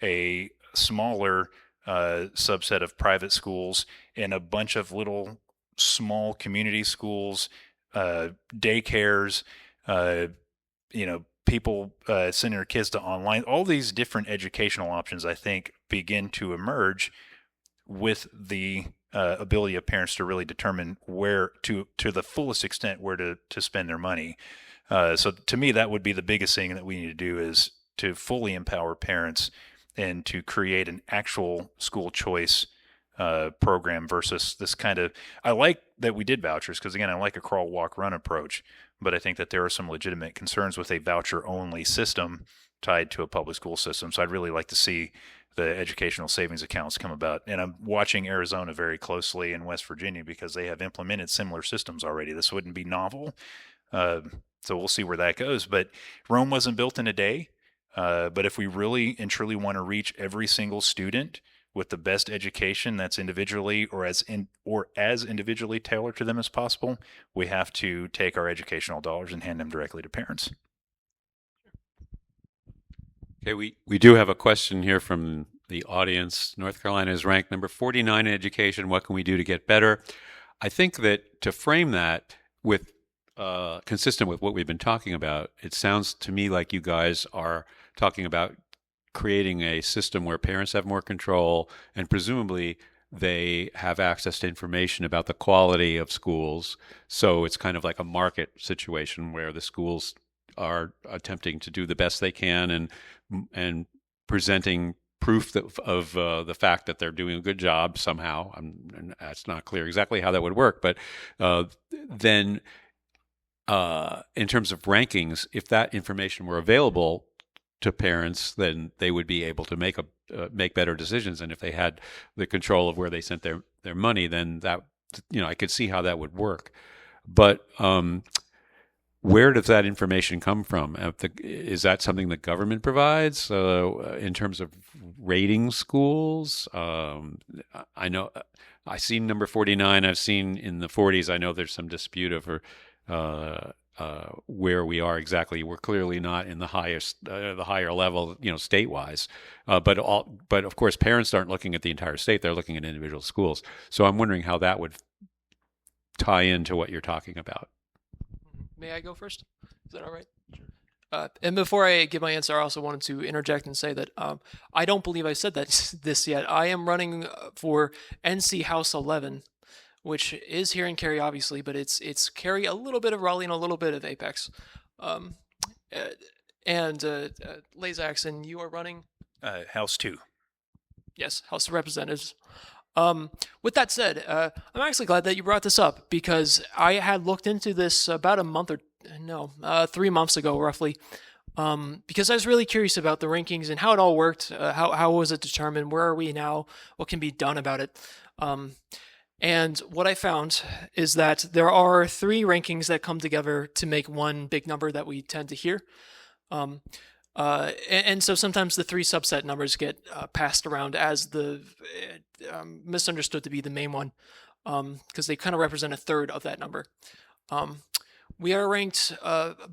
a smaller subset of private schools, and a bunch of little small community schools, daycares, people sending their kids to online. All these different educational options, I think, begin to emerge with the ability of parents to really determine where to the fullest extent where to spend their money. So to me, that would be the biggest thing that we need to do, is to fully empower parents and to create an actual school choice program versus this kind of, I like that we did vouchers because, again, I like a crawl, walk, run approach, but I think that there are some legitimate concerns with a voucher only system tied to a public school system. So I'd really like to see the educational savings accounts come about. And I'm watching Arizona very closely and West Virginia because they have implemented similar systems already. This wouldn't be novel. So we'll see where that goes. But Rome wasn't built in a day. But if we really and truly want to reach every single student with the best education that's individually or as individually tailored to them as possible, we have to take our educational dollars and hand them directly to parents. Okay, we do have a question here from the audience. North Carolina is ranked number 49 in education. What can we do to get better? I think that to frame that with consistent with what we've been talking about, it sounds to me like you guys are talking about creating a system where parents have more control and presumably they have access to information about the quality of schools. So it's kind of like a market situation where the schools are attempting to do the best they can and presenting proof of the fact that they're doing a good job somehow. And it's not clear exactly how that would work, but then in terms of rankings, if that information were available to parents, then they would be able to make better decisions. And if they had the control of where they sent their money, then that, I could see how that would work. But where does that information come from? Is that something the government provides in terms of rating schools? I know I've seen number 49. I've seen in the 40s. I know there's some dispute over where we are exactly. We're clearly not in the higher level, state-wise. But of course, parents aren't looking at the entire state; they're looking at individual schools. So I'm wondering how that would tie into what you're talking about. May I go first? Is that all right? Sure. And before I give my answer, I also wanted to interject and say that I don't believe I said this yet. I am running for NC House 11, which is here in Cary, obviously, but it's Cary, a little bit of Raleigh, and a little bit of Apex. Lazax, and you are running? House 2. Yes, House of Representatives. With that said, I'm actually glad that you brought this up because I had looked into this about 3 months ago, roughly, because I was really curious about the rankings and how it all worked. How was it determined? Where are we now? What can be done about it? And what I found is that there are 3 rankings that come together to make one big number that we tend to hear. And so sometimes the 3 subset numbers get passed around as the misunderstood to be the main one because they kind of represent a third of that number. We are ranked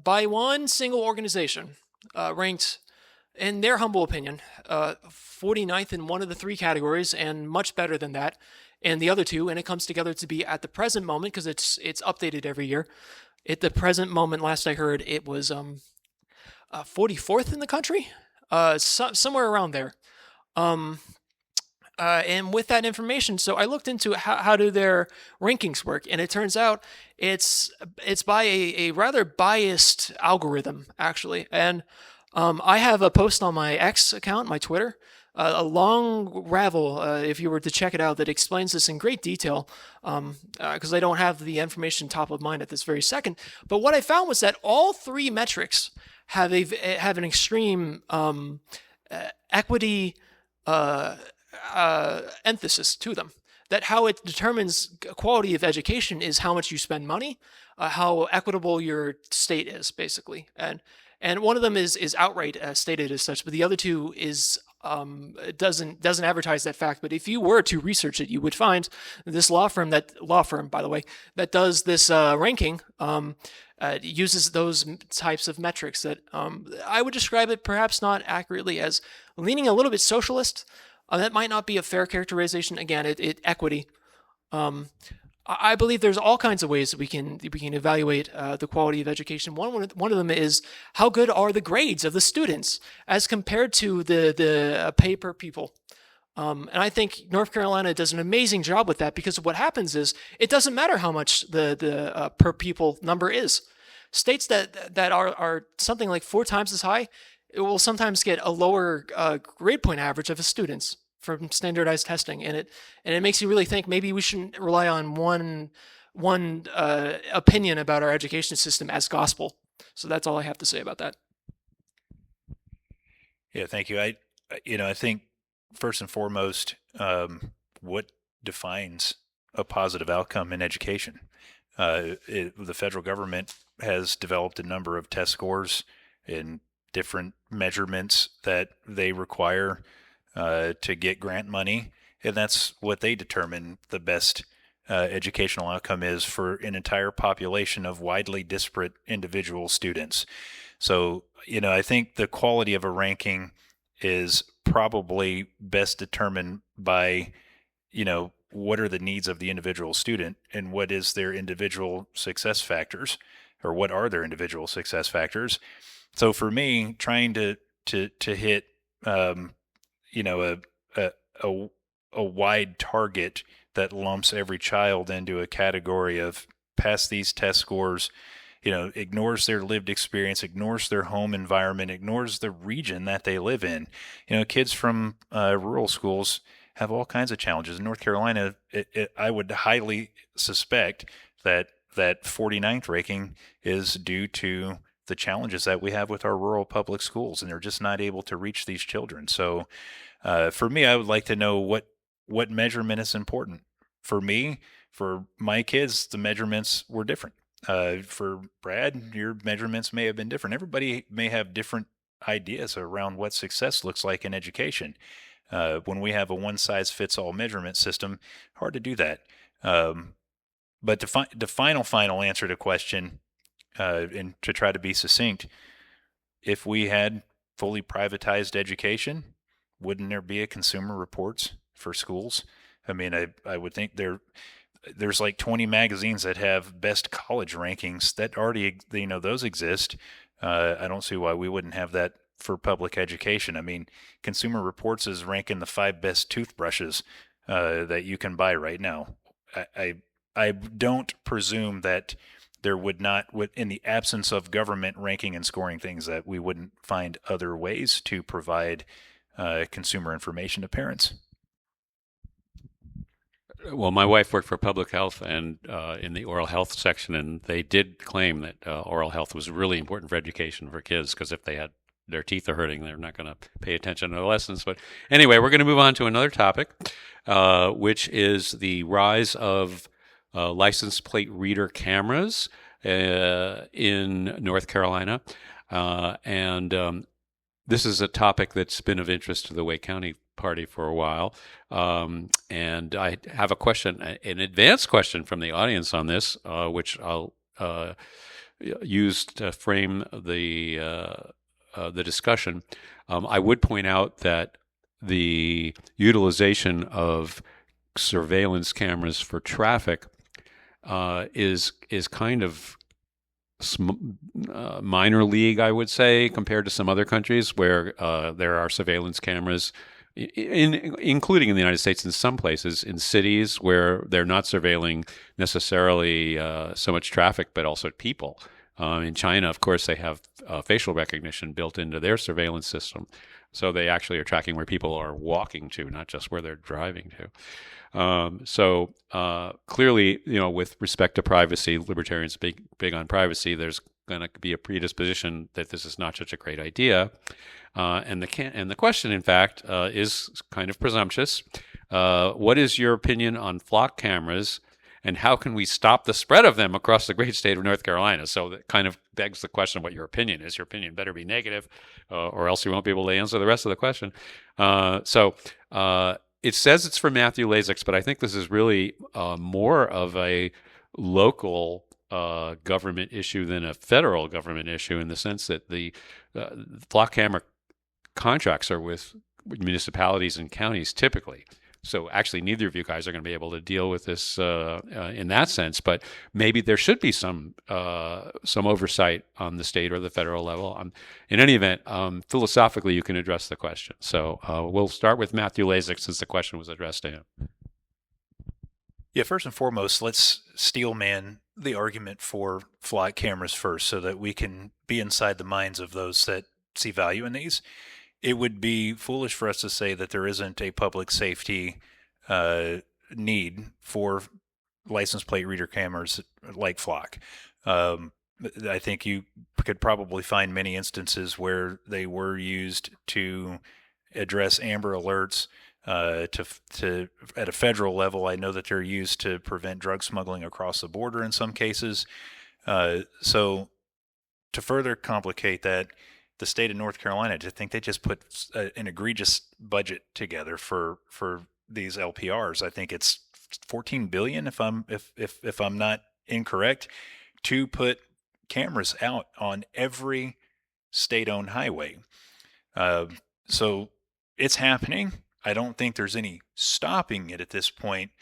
by one single organization, ranked, in their humble opinion, 49th in one of the 3 categories and much better than that in the other 2. And it comes together to be at the present moment, because it's updated every year. At the present moment, last I heard, it was 44th in the country, somewhere around there. And with that information, so I looked into how do their rankings work, and it turns out it's by a rather biased algorithm, actually. And I have a post on my X account, my Twitter, a long ravel, if you were to check it out, that explains this in great detail, because I don't have the information top of mind at this very second. But what I found was that all three metrics have an extreme equity emphasis to them. That how it determines quality of education is how much you spend money, how equitable your state is, basically. And one of them is outright stated as such, but the other two is doesn't advertise that fact. But if you were to research it, you would find this law firm, by the way, that does this ranking, uses those types of metrics that I would describe it perhaps not accurately as leaning a little bit socialist. That might not be a fair characterization. Again, equity. I believe there's all kinds of ways that we can evaluate the quality of education. One of them is how good are the grades of the students as compared to the pay per pupil. And I think North Carolina does an amazing job with that, because what happens is it doesn't matter how much the per pupil number is. States that are something like 4 times as high, it will sometimes get a lower grade point average of the students from standardized testing, and it makes you really think maybe we shouldn't rely on one opinion about our education system as gospel. So that's all I have to say about that. Yeah, thank you. I think first and foremost, what defines a positive outcome in education? The federal government has developed a number of test scores and different measurements that they require to get grant money, and that's what they determine the best educational outcome is for an entire population of widely disparate individual students. So, I think the quality of a ranking is probably best determined by, what are the needs of the individual student and what is their individual success factors, or what are their individual success factors. So for me, trying to hit, a wide target that lumps every child into a category of pass these test scores, ignores their lived experience, ignores their home environment, ignores the region that they live in. Kids from rural schools have all kinds of challenges. In North Carolina, I would highly suspect that 49th ranking is due to the challenges that we have with our rural public schools, and they're just not able to reach these children. So for me, I would like to know what measurement is important. For me, for my kids, the measurements were different. For Brad, your measurements may have been different. Everybody may have different ideas around what success looks like in education. When we have a one-size-fits-all measurement system, hard to do that. But the final answer to question, and to try to be succinct, if we had fully privatized education, wouldn't there be a Consumer Reports for schools? I mean, I would think there's like 20 magazines that have best college rankings that already, those exist. I don't see why we wouldn't have that for public education. I mean, Consumer Reports is ranking the 5 best toothbrushes that you can buy right now. I don't presume that there would not, in the absence of government ranking and scoring things, that we wouldn't find other ways to provide consumer information to parents. Well, my wife worked for public health and in the oral health section, and they did claim that oral health was really important for education for kids, because if their teeth are hurting, they're not going to pay attention to the lessons. But anyway, we're going to move on to another topic, which is the rise of license plate reader cameras in North Carolina. And this is a topic that's been of interest to the Wake County Party for a while. And I have a question, an advanced question from the audience on this, which I'll use to frame the discussion. I would point out that the utilization of surveillance cameras for traffic is kind of minor league, I would say, compared to some other countries where there are surveillance cameras including in the United States in some places, in cities where they're not surveilling necessarily so much traffic, but also people. In China, of course, they have facial recognition built into their surveillance system. So they actually are tracking where people are walking to, not just where they're driving to. So clearly, with respect to privacy, libertarians big on privacy. There's going to be a predisposition that this is not such a great idea. And the question, in fact, is kind of presumptuous. What is your opinion on flock cameras, and how can we stop the spread of them across the great state of North Carolina? So that kind of begs the question what your opinion is. Your opinion better be negative, or else you won't be able to answer the rest of the question. It says it's for Matthew Lasix, but I think this is really more of a local government issue than a federal government issue, in the sense that the flock camera contracts are with municipalities and counties typically. So actually, neither of you guys are going to be able to deal with this in that sense. But maybe there should be some oversight on the state or the federal level. In any event, philosophically, you can address the question. So we'll start with Matthew Lasix, since the question was addressed to him. Yeah, first and foremost, let's steelman the argument for flock cameras first, so that we can be inside the minds of those that see value in these. It would be foolish for us to say that there isn't a public safety need for license plate reader cameras like flock. I think you could probably find many instances where they were used to address Amber Alerts. To at a federal level, I know that they're used to prevent drug smuggling across the border in some cases. So to further complicate that, the state of North Carolina, I think they just put an egregious budget together for these LPRs. I think it's $14 billion, if I'm not incorrect, to put cameras out on every state-owned highway. So it's happening. I don't think there's any stopping it at this point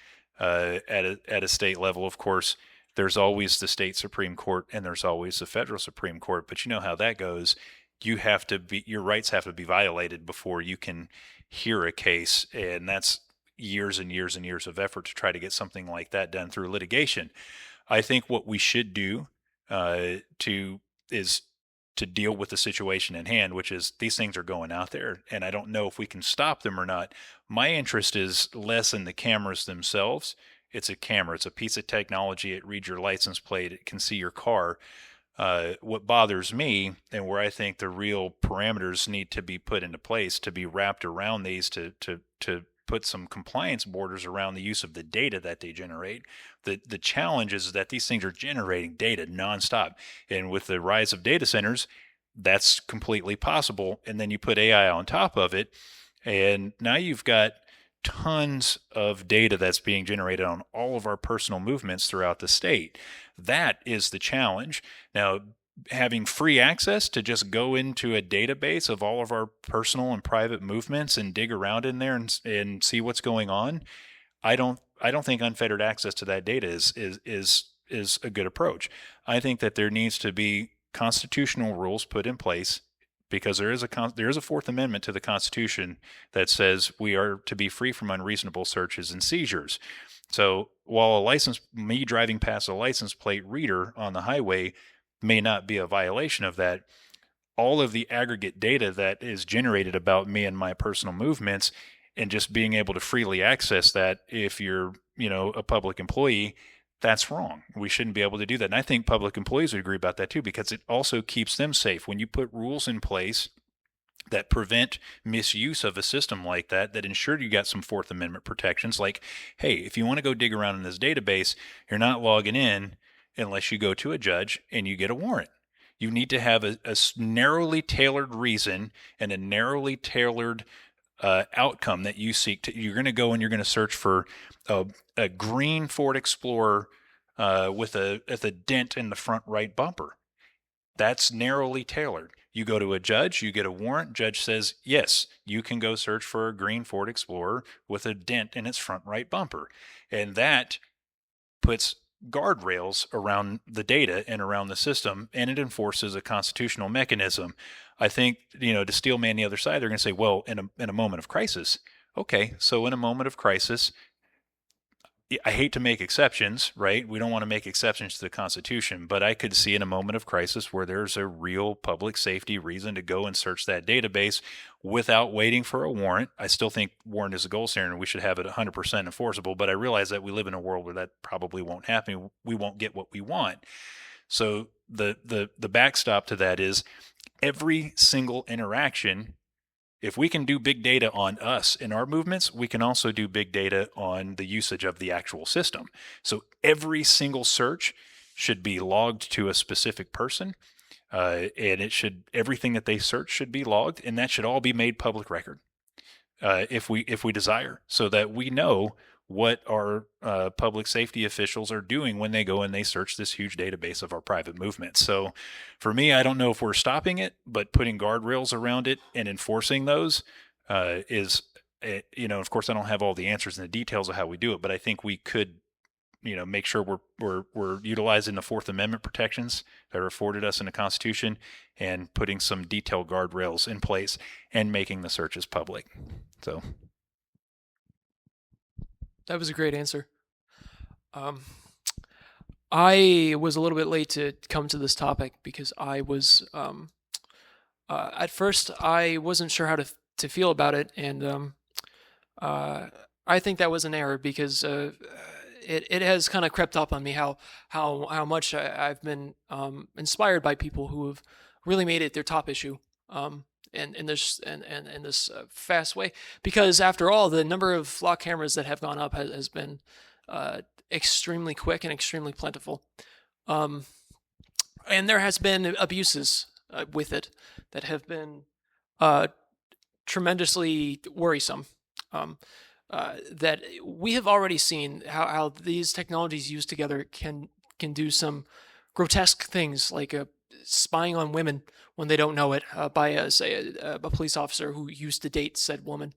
at a state level. Of course, there's always the state Supreme Court and there's always the federal Supreme Court, but you know how that goes. Your rights have to be violated before you can hear a case, and that's years and years and years of effort to try to get something like that done through litigation. I think what we should do is to deal with the situation in hand, which is these things are going out there, and I don't know if we can stop them or not. My interest is less in the cameras themselves. It's a camera. It's a piece of technology. It reads your license plate. It can see your car. What bothers me, and where I think the real parameters need to be put into place to be wrapped around these, to put some compliance borders around the use of the data that they generate. The challenge is that these things are generating data nonstop. And with the rise of data centers, that's completely possible. And then you put AI on top of it, and now you've got tons of data that's being generated on all of our personal movements throughout the state. That is the challenge. Now, having free access to just go into a database of all of our personal and private movements and dig around in there and see what's going on, I don't think unfettered access to that data is a good approach. I think that there needs to be constitutional rules put in place, because there is a Fourth Amendment to the Constitution that says we are to be free from unreasonable searches and seizures. So while me driving past a license plate reader on the highway may not be a violation of that, all of the aggregate data that is generated about me and my personal movements, and just being able to freely access that, if you're, a public employee, that's wrong. We shouldn't be able to do that. And I think public employees would agree about that too, because it also keeps them safe. When you put rules in place that prevent misuse of a system like that ensure you got some Fourth Amendment protections, like, hey, if you want to go dig around in this database, you're not logging in unless you go to a judge and you get a warrant. You need to have a narrowly tailored reason and a narrowly tailored outcome that you seek to. You're going to go and you're going to search for a green Ford Explorer with a dent in the front right bumper. That's narrowly tailored. You go to a judge, you get a warrant. Judge says, yes, you can go search for a green Ford Explorer with a dent in its front right bumper. And that puts guardrails around the data and around the system, and it enforces a constitutional mechanism. I think, to steel man the other side, they're going to say, well, in a moment of crisis. Okay, so in a moment of crisis, I hate to make exceptions, right? We don't want to make exceptions to the Constitution, but I could see in a moment of crisis where there's a real public safety reason to go and search that database without waiting for a warrant. I still think warrant is a gold standard and we should have it 100% enforceable, but I realize that we live in a world where that probably won't happen. We won't get what we want. So the backstop to that is every single interaction. If we can do big data on us and our movements, we can also do big data on the usage of the actual system. So every single search should be logged to a specific person, and everything that they search should be logged, and that should all be made public record if we desire, so that we know what our public safety officials are doing when they go and they search this huge database of our private movements. So for me, I don't know if we're stopping it, but putting guardrails around it and enforcing those is, of course, I don't have all the answers and the details of how we do it, but I think we could, make sure we're utilizing the Fourth Amendment protections that are afforded us in the Constitution and putting some detailed guardrails in place and making the searches public. So. That was a great answer. I was a little bit late to come to this topic because I was, at first, I wasn't sure how to feel about it, and I think that was an error because it has kind of crept up on me how much I've been inspired by people who have really made it their top issue. In this fast way, because after all, the number of flock cameras that have gone up has been extremely quick and extremely plentiful, and there has been abuses with it that have been tremendously worrisome. That we have already seen how these technologies used together can do some grotesque things, like spying on women when they don't know it by, a police officer who used to date said woman,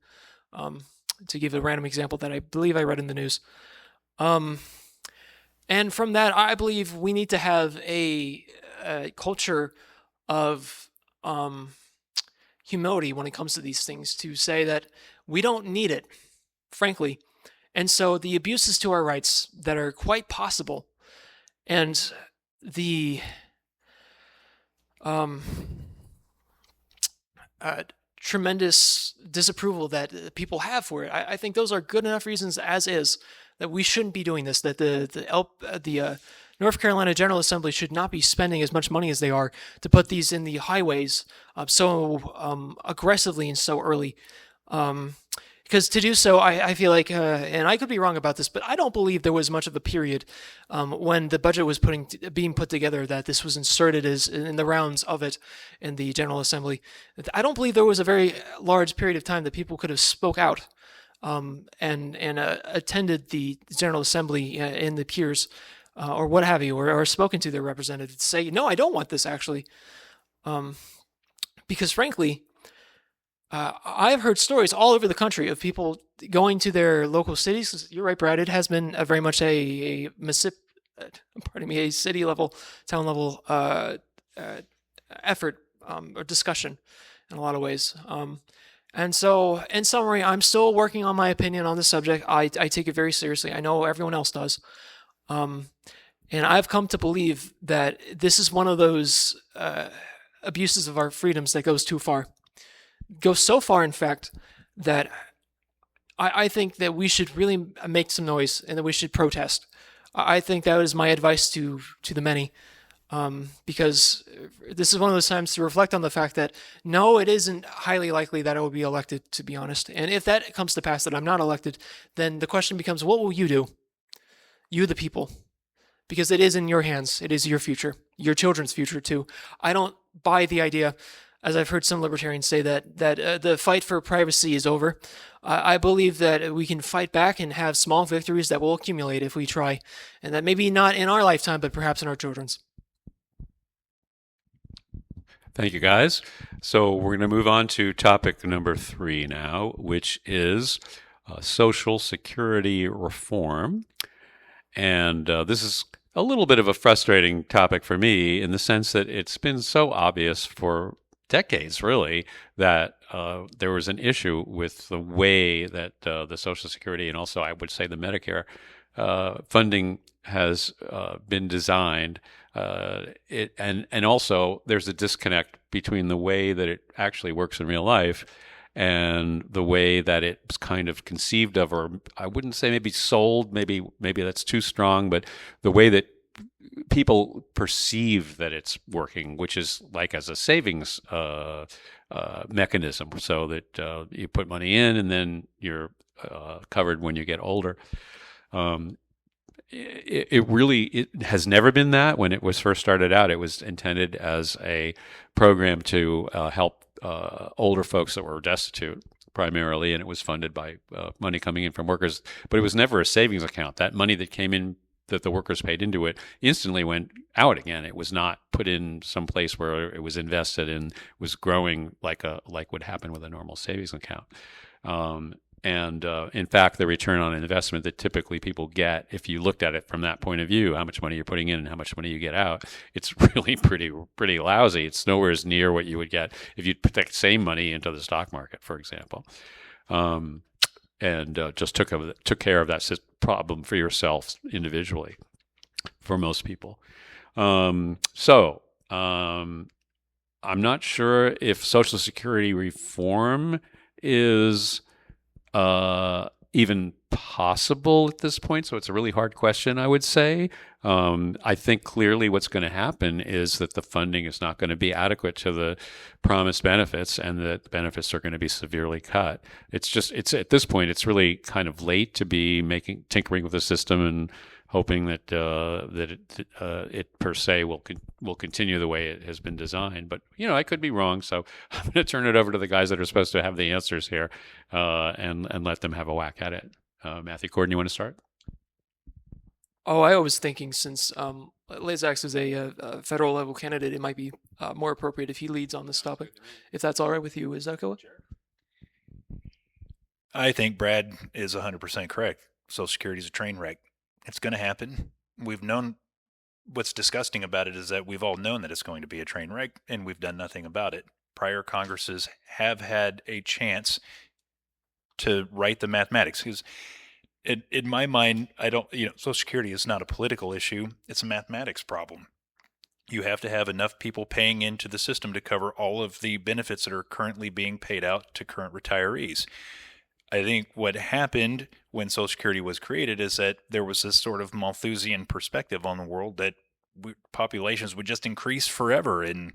to give a random example that I believe I read in the news. And from that, I believe we need to have a culture of humility when it comes to these things, to say that we don't need it, frankly. And so the abuses to our rights that are quite possible, and the tremendous disapproval that people have for it, I think those are good enough reasons as is that we shouldn't be doing this, that the North Carolina General Assembly should not be spending as much money as they are to put these in the highways so aggressively and so early. Because to do so, I feel like, and I could be wrong about this, but I don't believe there was much of a period when the budget was being put together that this was inserted as in the rounds of it in the General Assembly. I don't believe there was a very large period of time that people could have spoke out and attended the General Assembly in the peers or what have you, or spoken to their representatives to say, no, I don't want this actually. Because frankly, I've heard stories all over the country of people going to their local cities. You're right, Brad. It has been very much a city level, town level effort or discussion in a lot of ways. And so, in summary, I'm still working on my opinion on the subject. I take it very seriously. I know everyone else does. And I've come to believe that this is one of those abuses of our freedoms that goes too far. Goes so far, in fact, that I think that we should really make some noise and that we should protest. I think that is my advice to the many, because this is one of those times to reflect on the fact that, no, it isn't highly likely that I will be elected, to be honest. And if that comes to pass, that I'm not elected, then the question becomes, what will you do? You, the people. Because it is in your hands. It is your future. Your children's future, too. I don't buy the idea, as I've heard some libertarians say, that the fight for privacy is over. I believe that we can fight back and have small victories that will accumulate if we try. And that maybe not in our lifetime, but perhaps in our children's. Thank you, guys. So we're going to move on to topic number 3 now, which is Social Security reform. And this is a little bit of a frustrating topic for me in the sense that it's been so obvious for decades, really, that there was an issue with the way that the Social Security and also, I would say, the Medicare funding has been designed. And also there's a disconnect between the way that it actually works in real life and the way that it's kind of conceived of, or I wouldn't say maybe sold, maybe that's too strong, but the way that people perceive that it's working, which is like as a savings mechanism, so that you put money in and then you're covered when you get older. It has never been that. When it was first started out, it was intended as a program to help older folks that were destitute primarily, and it was funded by money coming in from workers. But it was never a savings account. That money that came in, that the workers paid into it, instantly went out again. It was not put in some place where it was invested and was growing like would happen with a normal savings account. And in fact, the return on investment that typically people get, if you looked at it from that point of view, how much money you're putting in and how much money you get out, it's really pretty lousy. It's nowhere near what you would get if you put that same money into the stock market, for example, and just took care of that problem for yourself individually. For most people, so I'm not sure if Social Security reform is even possible at this point. So it's a really hard question, I would say. I think clearly what's going to happen is that the funding is not going to be adequate to the promised benefits, and that the benefits are going to be severely cut. It's at this point, it's really kind of late to be tinkering with the system and hoping that it per se will continue the way it has been designed. But I could be wrong, so I'm going to turn it over to the guys that are supposed to have the answers here, and let them have a whack at it. Matthew Gordon, you want to start? Oh, I was thinking, since Lazax is a federal level candidate, it might be more appropriate if he leads on this topic. If that's all right with you, is that cool? Sure. I think Brad is 100% correct. Social Security is a train wreck. It's going to happen. We've known. What's disgusting about it is that we've all known that it's going to be a train wreck, and we've done nothing about it. Prior Congresses have had a chance to write the mathematics, because in my mind, Social Security is not a political issue. It's a mathematics problem. You have to have enough people paying into the system to cover all of the benefits that are currently being paid out to current retirees. I think what happened when Social Security was created is that there was this sort of Malthusian perspective on the world that populations would just increase forever, and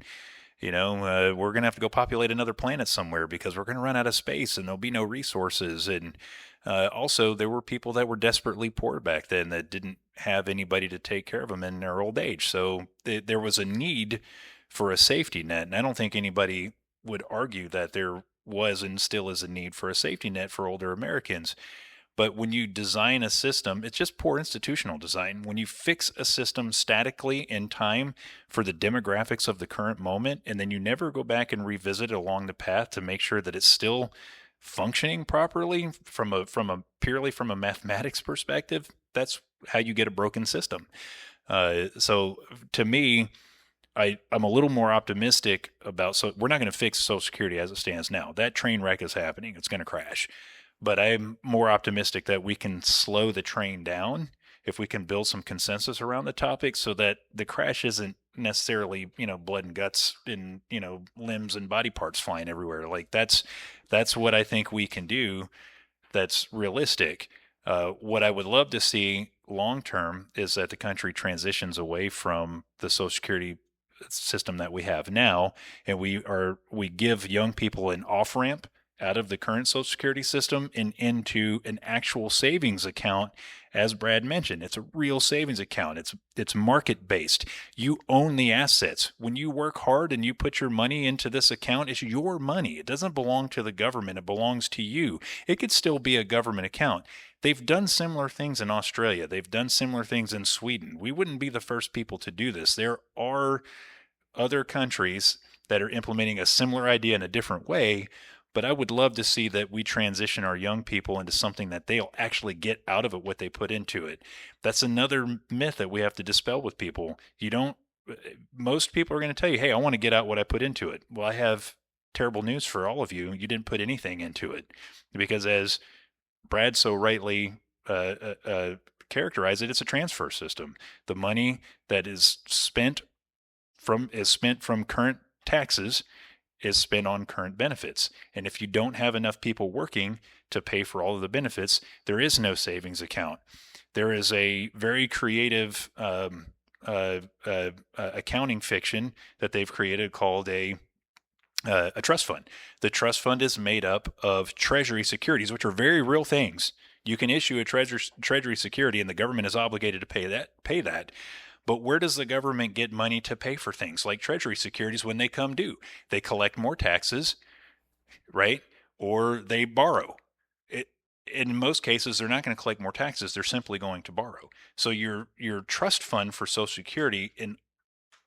we're going to have to go populate another planet somewhere because we're going to run out of space and there'll be no resources. And also, there were people that were desperately poor back then that didn't have anybody to take care of them in their old age. So there was a need for a safety net, and I don't think anybody would argue that there was and still is a need for a safety net for older Americans. But when you design a system, it's just poor institutional design. When you fix a system statically in time for the demographics of the current moment, and then you never go back and revisit it along the path to make sure that it's still functioning properly purely from a mathematics perspective, that's how you get a broken system. So to me, I'm a little more optimistic about, so we're not going to fix Social Security as it stands now. That train wreck is happening. It's going to crash. But I'm more optimistic that we can slow the train down if we can build some consensus around the topic, so that the crash isn't necessarily, blood and guts and, limbs and body parts flying everywhere. Like that's what I think we can do. That's realistic. What I would love to see long term is that the country transitions away from the Social Security system that we have now, and we give young people an off ramp out of the current Social Security system and into an actual savings account. As Brad mentioned, it's a real savings account. It's market based. You own the assets. When you work hard and you put your money into this account, it's your money. It doesn't belong to the government. It belongs to you. It could still be a government account. They've done similar things in Australia. They've done similar things in Sweden. We wouldn't be the first people to do this. There are other countries that are implementing a similar idea in a different way, but I would love to see that we transition our young people into something that they'll actually get out of it what they put into it. That's another myth that we have to dispel with people. Most people are going to tell you, hey, I want to get out what I put into it. Well, I have terrible news for all of you. You didn't put anything into it, because as Brad so rightly characterized it, it's a transfer system. The money that is spent from current taxes is spent on current benefits. And if you don't have enough people working to pay for all of the benefits, there is no savings account. There is a very creative accounting fiction that they've created called a trust fund. The trust fund is made up of treasury securities, which are very real things. You can issue a treasury security, and the government is obligated to pay that. But where does the government get money to pay for things like treasury securities when they come due? They collect more taxes, right? Or they borrow. In most cases, they're not going to collect more taxes. They're simply going to borrow. So your trust fund for Social Security, in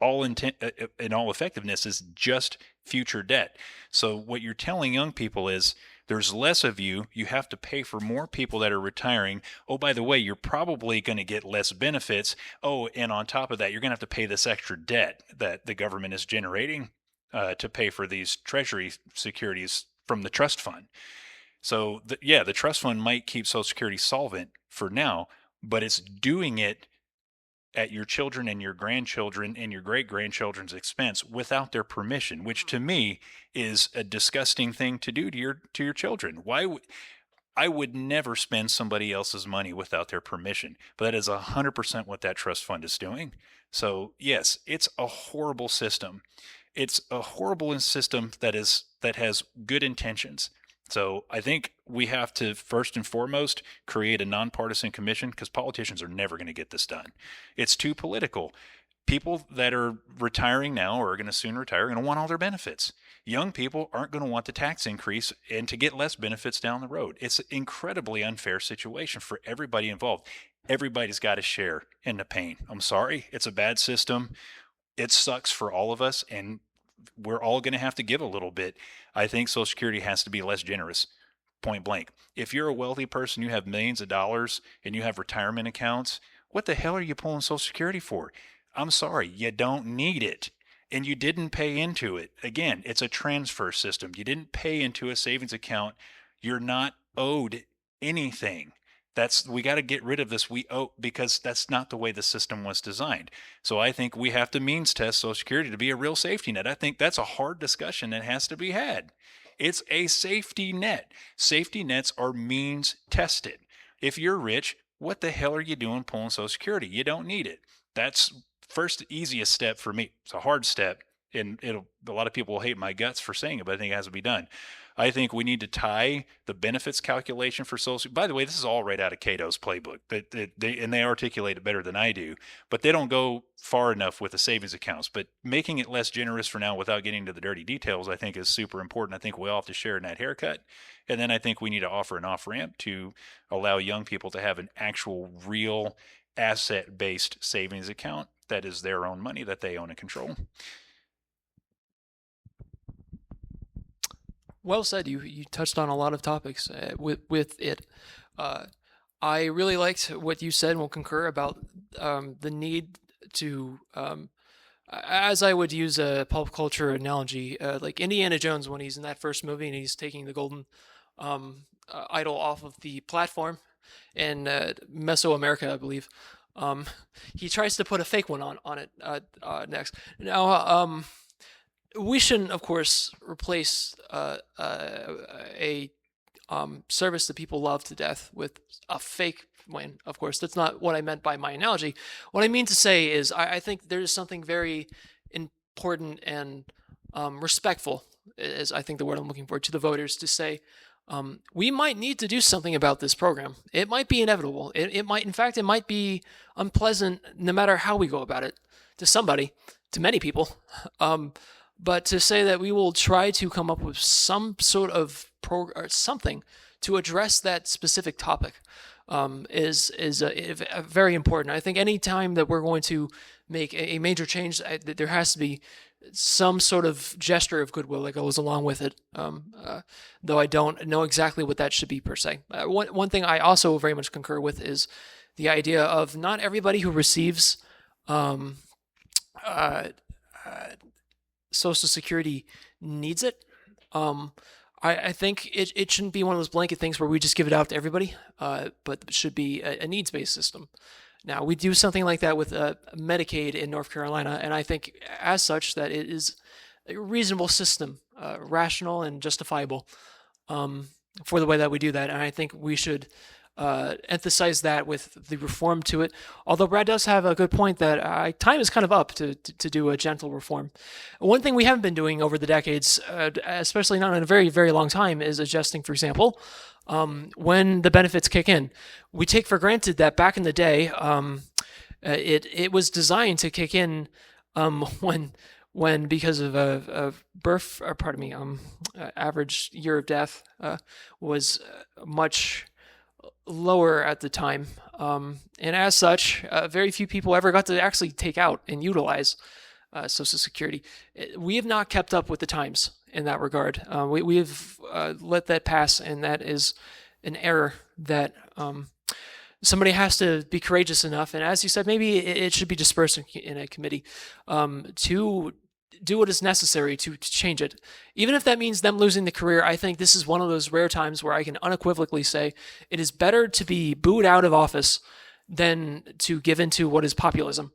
all effectiveness, is just future debt. So what you're telling young people is there's less of you. You have to pay for more people that are retiring. Oh, by the way, you're probably going to get less benefits. Oh, and on top of that, you're going to have to pay this extra debt that the government is generating to pay for these treasury securities from the trust fund. So, the trust fund might keep Social Security solvent for now, but it's doing it at your children and your grandchildren and your great-grandchildren's expense without their permission, which to me is a disgusting thing to do to your children. I would never spend somebody else's money without their permission, but that is 100% what that trust fund is doing. So, yes, it's a horrible system. It's a horrible system that has good intentions. So I think we have to, first and foremost, create a nonpartisan commission, because politicians are never going to get this done. It's too political. People that are retiring now or are going to soon retire are going to want all their benefits. Young people aren't going to want the tax increase and to get less benefits down the road. It's an incredibly unfair situation for everybody involved. Everybody's got to share in the pain. I'm sorry. It's a bad system. It sucks for all of us, and we're all going to have to give a little bit. I think Social Security has to be less generous, point blank. If you're a wealthy person, you have millions of dollars, and you have retirement accounts, what the hell are you pulling Social Security for? I'm sorry, you don't need it. And you didn't pay into it. Again, it's a transfer system. You didn't pay into a savings account. You're not owed anything. We got to get rid of this we owe, because that's not the way the system was designed. So I think we have to means test Social Security to be a real safety net. I think that's a hard discussion that has to be had. It's a safety net. Safety nets are means tested. If you're rich, what the hell are you doing pulling Social Security? You don't need it. That's first easiest step for me. It's a hard step, and a lot of people will hate my guts for saying it, but I think it has to be done. I think we need to tie the benefits calculation for Social. By the way, this is all right out of Cato's playbook. They articulate it better than I do, but they don't go far enough with the savings accounts. But making it less generous for now without getting into the dirty details, I think, is super important. I think we all have to share in that haircut. And then I think we need to offer an off-ramp to allow young people to have an actual real asset-based savings account that is their own money that they own and control. Well said. You touched on a lot of topics with it. I really liked what you said and will concur about the need to, as I would use a pulp culture analogy, like Indiana Jones when he's in that first movie and he's taking the golden idol off of the platform in Mesoamerica, I believe. He tries to put a fake one on it next. Now, we shouldn't, of course, replace a service that people love to death with a fake one. Of course, that's not what I meant by my analogy. What I mean to say is I think there is something very important and respectful, is I think the word I'm looking for, to the voters, to say we might need to do something about this program. It might be inevitable. It might be unpleasant no matter how we go about it to somebody, to many people. But to say that we will try to come up with some sort of or something to address that specific topic is very important. I think any time that we're going to make a major change, there has to be some sort of gesture of goodwill that goes along with it, though I don't know exactly what that should be per se. One thing I also very much concur with is the idea of not everybody who receives uh, Social Security needs it. I think it shouldn't be one of those blanket things where we just give it out to everybody, but it should be a needs-based system. Now, we do something like that with Medicaid in North Carolina, and I think as such that it is a reasonable system, rational and justifiable for the way that we do that. And I think we should emphasize that with the reform to it. Although Brad does have a good point that time is kind of up to do a gentle reform. One thing we haven't been doing over the decades, especially not in a very, very long time, is adjusting, for example, when the benefits kick in. We take for granted that back in the day, it was designed to kick in when because of birth, or pardon me, average year of death was much lower at the time, and as such, very few people ever got to actually take out and utilize Social Security. We have not kept up with the times in that regard. We have let that pass, and that is an error that somebody has to be courageous enough, and as you said, maybe it should be dispersed in a committee to do what is necessary to change it. Even if that means them losing the career, I think this is one of those rare times where I can unequivocally say it is better to be booed out of office than to give into what is populism.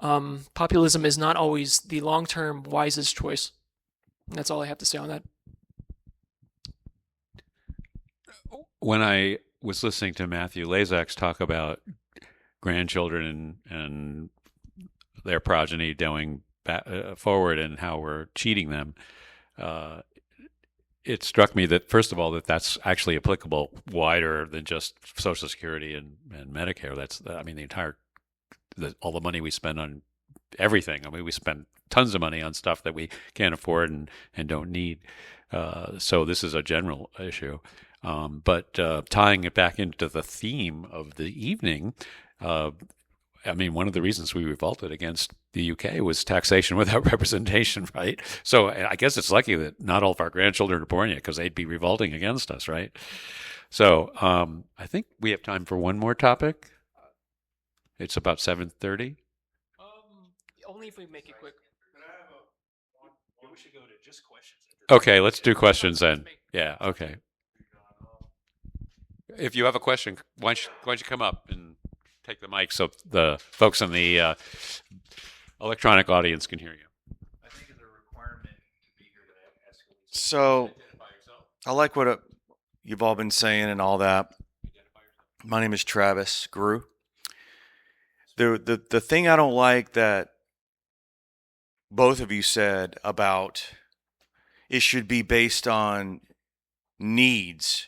Populism is not always the long-term wisest choice. That's all I have to say on that. When I was listening to Matthew Lazak's talk about grandchildren and their progeny going forward and how we're cheating them, it struck me that, first of all, that's actually applicable wider than just Social Security and Medicare. That's, I mean, all the money we spend on everything. I mean, we spend tons of money on stuff that we can't afford and don't need. So this is a general issue. But tying it back into the theme of the evening, I mean, one of the reasons we revolted against the UK was taxation without representation, right? So I guess it's lucky that not all of our grandchildren are born yet, because they'd be revolting against us, right? So I think we have time for one more topic. It's about 7:30. Only if we make it quick. We should go to just questions. Okay, let's do questions then. Yeah, okay. If you have a question, why don't you come up and take the mic so the folks in the electronic audience can hear you. I think it's a requirement to be here to ask. So I like what you've all been saying and all that. My name is Travis Grew. The thing I don't like that both of you said about it should be based on needs.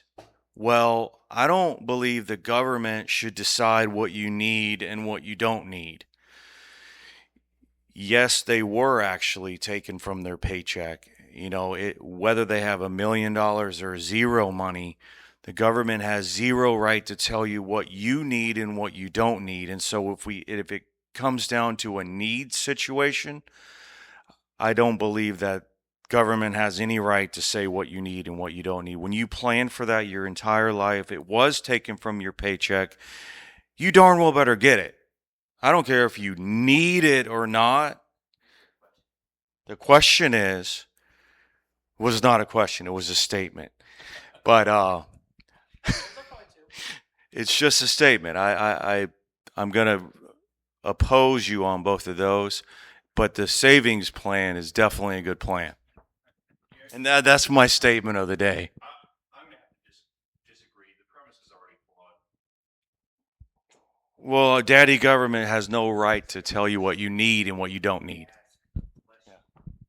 Well, I don't believe the government should decide what you need and what you don't need. Yes, they were actually taken from their paycheck. You know, whether they have $1 million or zero money, the government has zero right to tell you what you need and what you don't need. And so if it comes down to a needs situation, I don't believe that government has any right to say what you need and what you don't need. When you plan for that your entire life, it was taken from your paycheck, you darn well better get it. I don't care if you need it or not. The question was not a question, it was a statement. But it's just a statement. I'm going to oppose you on both of those, but the savings plan is definitely a good plan. And that's my statement of the day. I'm going to have to disagree. The premise is already flawed. Well, daddy government has no right to tell you what you need and what you don't need.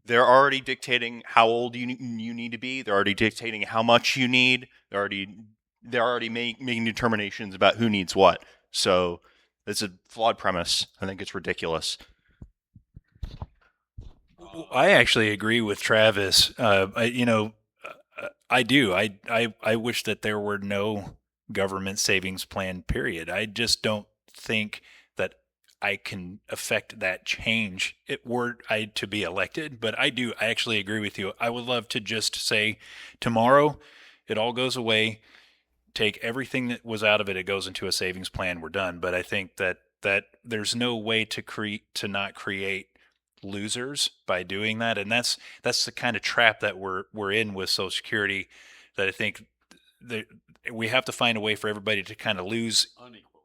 They're already dictating how old you need to be. They're already dictating how much you need. They're already making determinations about who needs what. So it's a flawed premise. I think it's ridiculous. I actually agree with Travis. I do. I wish that there were no government savings plan, period. I just don't think that I can affect that change were I to be elected. But I actually agree with you. I would love to just say tomorrow it all goes away, take everything that was out of it, it goes into a savings plan, we're done. But I think that there's no way to not create losers by doing that. And that's the kind of trap that we're in with Social Security, that I think that we have to find a way for everybody to kind of lose. Unequal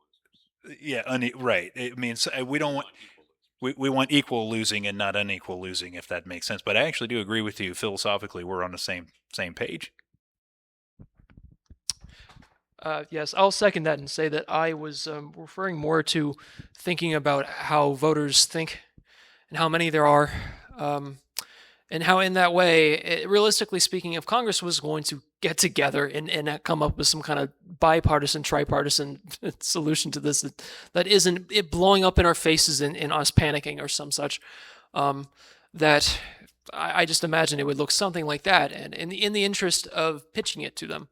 losers. Yeah, right. It means we don't want we want equal losing and not unequal losing, if that makes sense. But I actually do agree with you philosophically. We're on the same page. Yes, I'll second that and say that I was referring more to thinking about how voters think and how many there are, and how in that way, realistically speaking, if Congress was going to get together and come up with some kind of bipartisan, tripartisan solution to this that isn't it blowing up in our faces and us panicking or some such, that I just imagine it would look something like that, and in the interest of pitching it to them.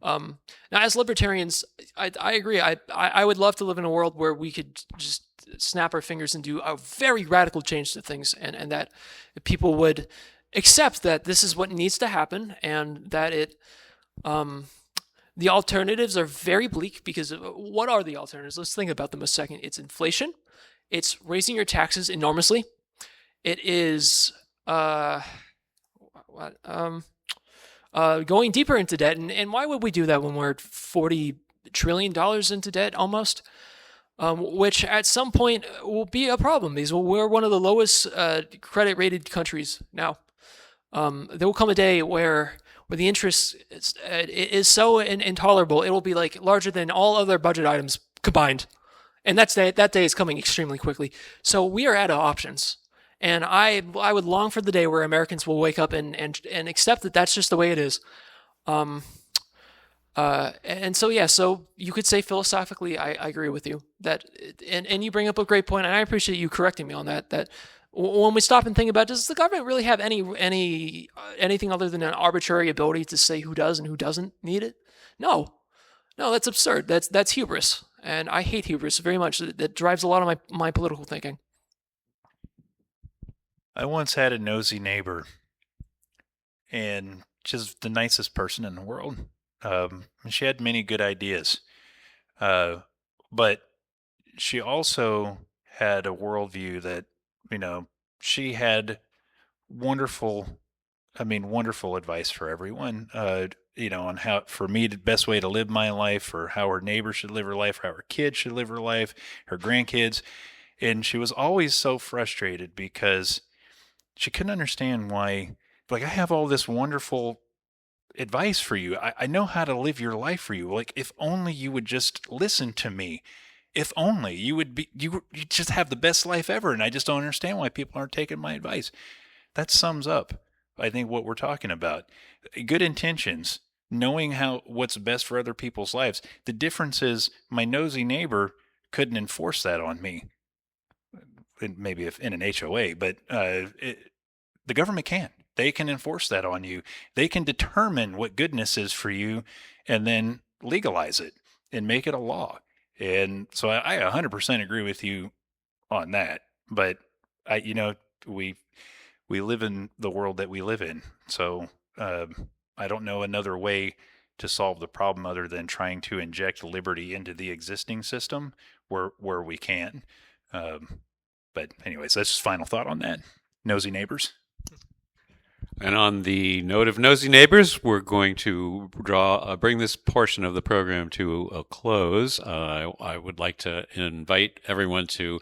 Now, as libertarians, I agree. I would love to live in a world where we could just snap our fingers and do a very radical change to things, and that people would accept that this is what needs to happen, and that the alternatives are very bleak. Because what are the alternatives? Let's think about them a second. It's inflation. It's raising your taxes enormously. It is going deeper into debt. And why would we do that when we're $40 trillion into debt almost? Which at some point will be a problem. We're one of the lowest credit rated countries now. There will come a day where the interest is so intolerable, it will be like larger than all other budget items combined. And that day is coming extremely quickly. So we are out of options. And I would long for the day where Americans will wake up and accept that that's just the way it is. And so you could say philosophically, I agree with you that, and you bring up a great point, and I appreciate you correcting me on that when we stop and think about, does the government really have anything other than an arbitrary ability to say who does and who doesn't need it? No, that's absurd. That's hubris. And I hate hubris very much. That drives a lot of my political thinking. I once had a nosy neighbor, and just the nicest person in the world. She had many good ideas, but she also had a worldview that, she had wonderful advice for everyone, on how, for me, the best way to live my life, or how her neighbor should live her life, how her kids should live her life, her grandkids. And she was always so frustrated because she couldn't understand why, like, I have all this wonderful advice for you. I know how to live your life for you. Like, if only you would just listen to me. If only you just have the best life ever. And I just don't understand why people aren't taking my advice. That sums up, I think, what we're talking about. Good intentions, knowing what's best for other people's lives. The difference is my nosy neighbor couldn't enforce that on me. Maybe if in an HOA, but the government can. They can enforce that on you. They can determine what goodness is for you and then legalize it and make it a law. And so I 100% agree with you on that. But we live in the world that we live in. So I don't know another way to solve the problem other than trying to inject liberty into the existing system where we can. But anyways, that's just final thought on that. Nosy neighbors. And on the note of nosy neighbors, we're going to bring this portion of the program to a close. I would like to invite everyone to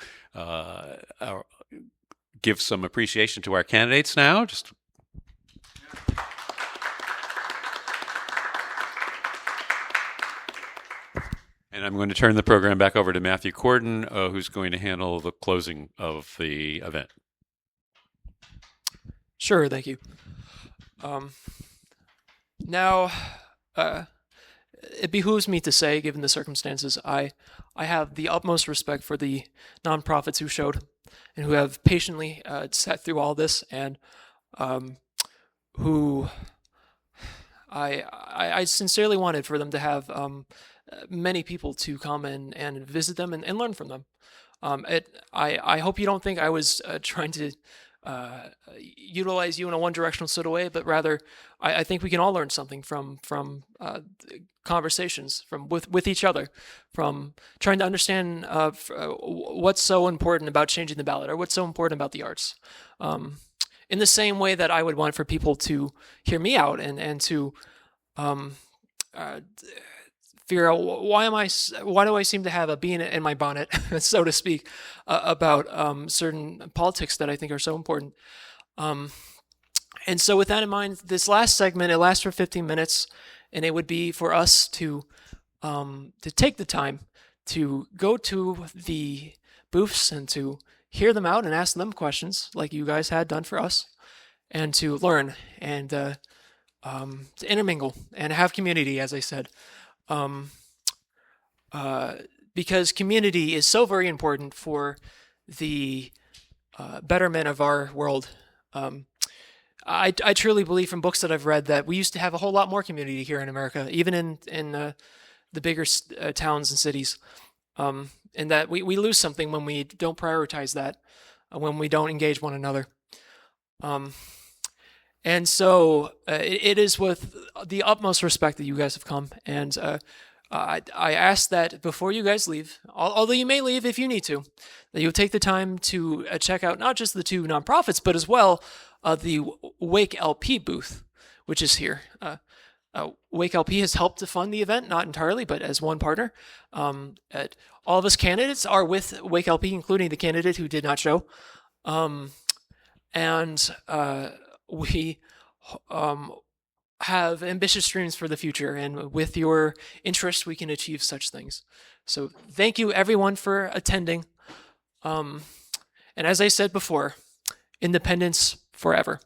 give some appreciation to our candidates now. And I'm going to turn the program back over to Matthew Corden, who's going to handle the closing of the event. Sure, thank you. Now, it behooves me to say, given the circumstances, I have the utmost respect for the nonprofits who showed and who have patiently sat through all this, and who I sincerely wanted for them to have many people to come and visit them and learn from them. I hope you don't think I was trying to utilize you in a one-directional sort of way, but rather I think we can all learn something from conversations with each other, from trying to understand what's so important about changing the ballot, or what's so important about the arts. In the same way that I would want for people to hear me out and to figure out why do I seem to have a bee in my bonnet, so to speak, about certain politics that I think are so important. And so with that in mind, this last segment, it lasts for 15 minutes, and it would be for us to take the time to go to the booths and to hear them out and ask them questions like you guys had done for us, and to learn and to intermingle and have community, as I said. Because community is so very important for the betterment of our world. I truly believe from books that I've read that we used to have a whole lot more community here in America, even in the bigger towns and cities, and that we lose something when we don't prioritize that, when we don't engage one another. And so it is with the utmost respect that you guys have come, and I ask that before you guys leave, although you may leave if you need to, that you'll take the time to check out not just the two nonprofits, but as well the Wake LP booth, which is here. Wake LP has helped to fund the event, not entirely, but as one partner. All of us candidates are with Wake LP, including the candidate who did not show. And we have ambitious dreams for the future, and with your interest, we can achieve such things. So thank you, everyone, for attending. And as I said before, independence forever.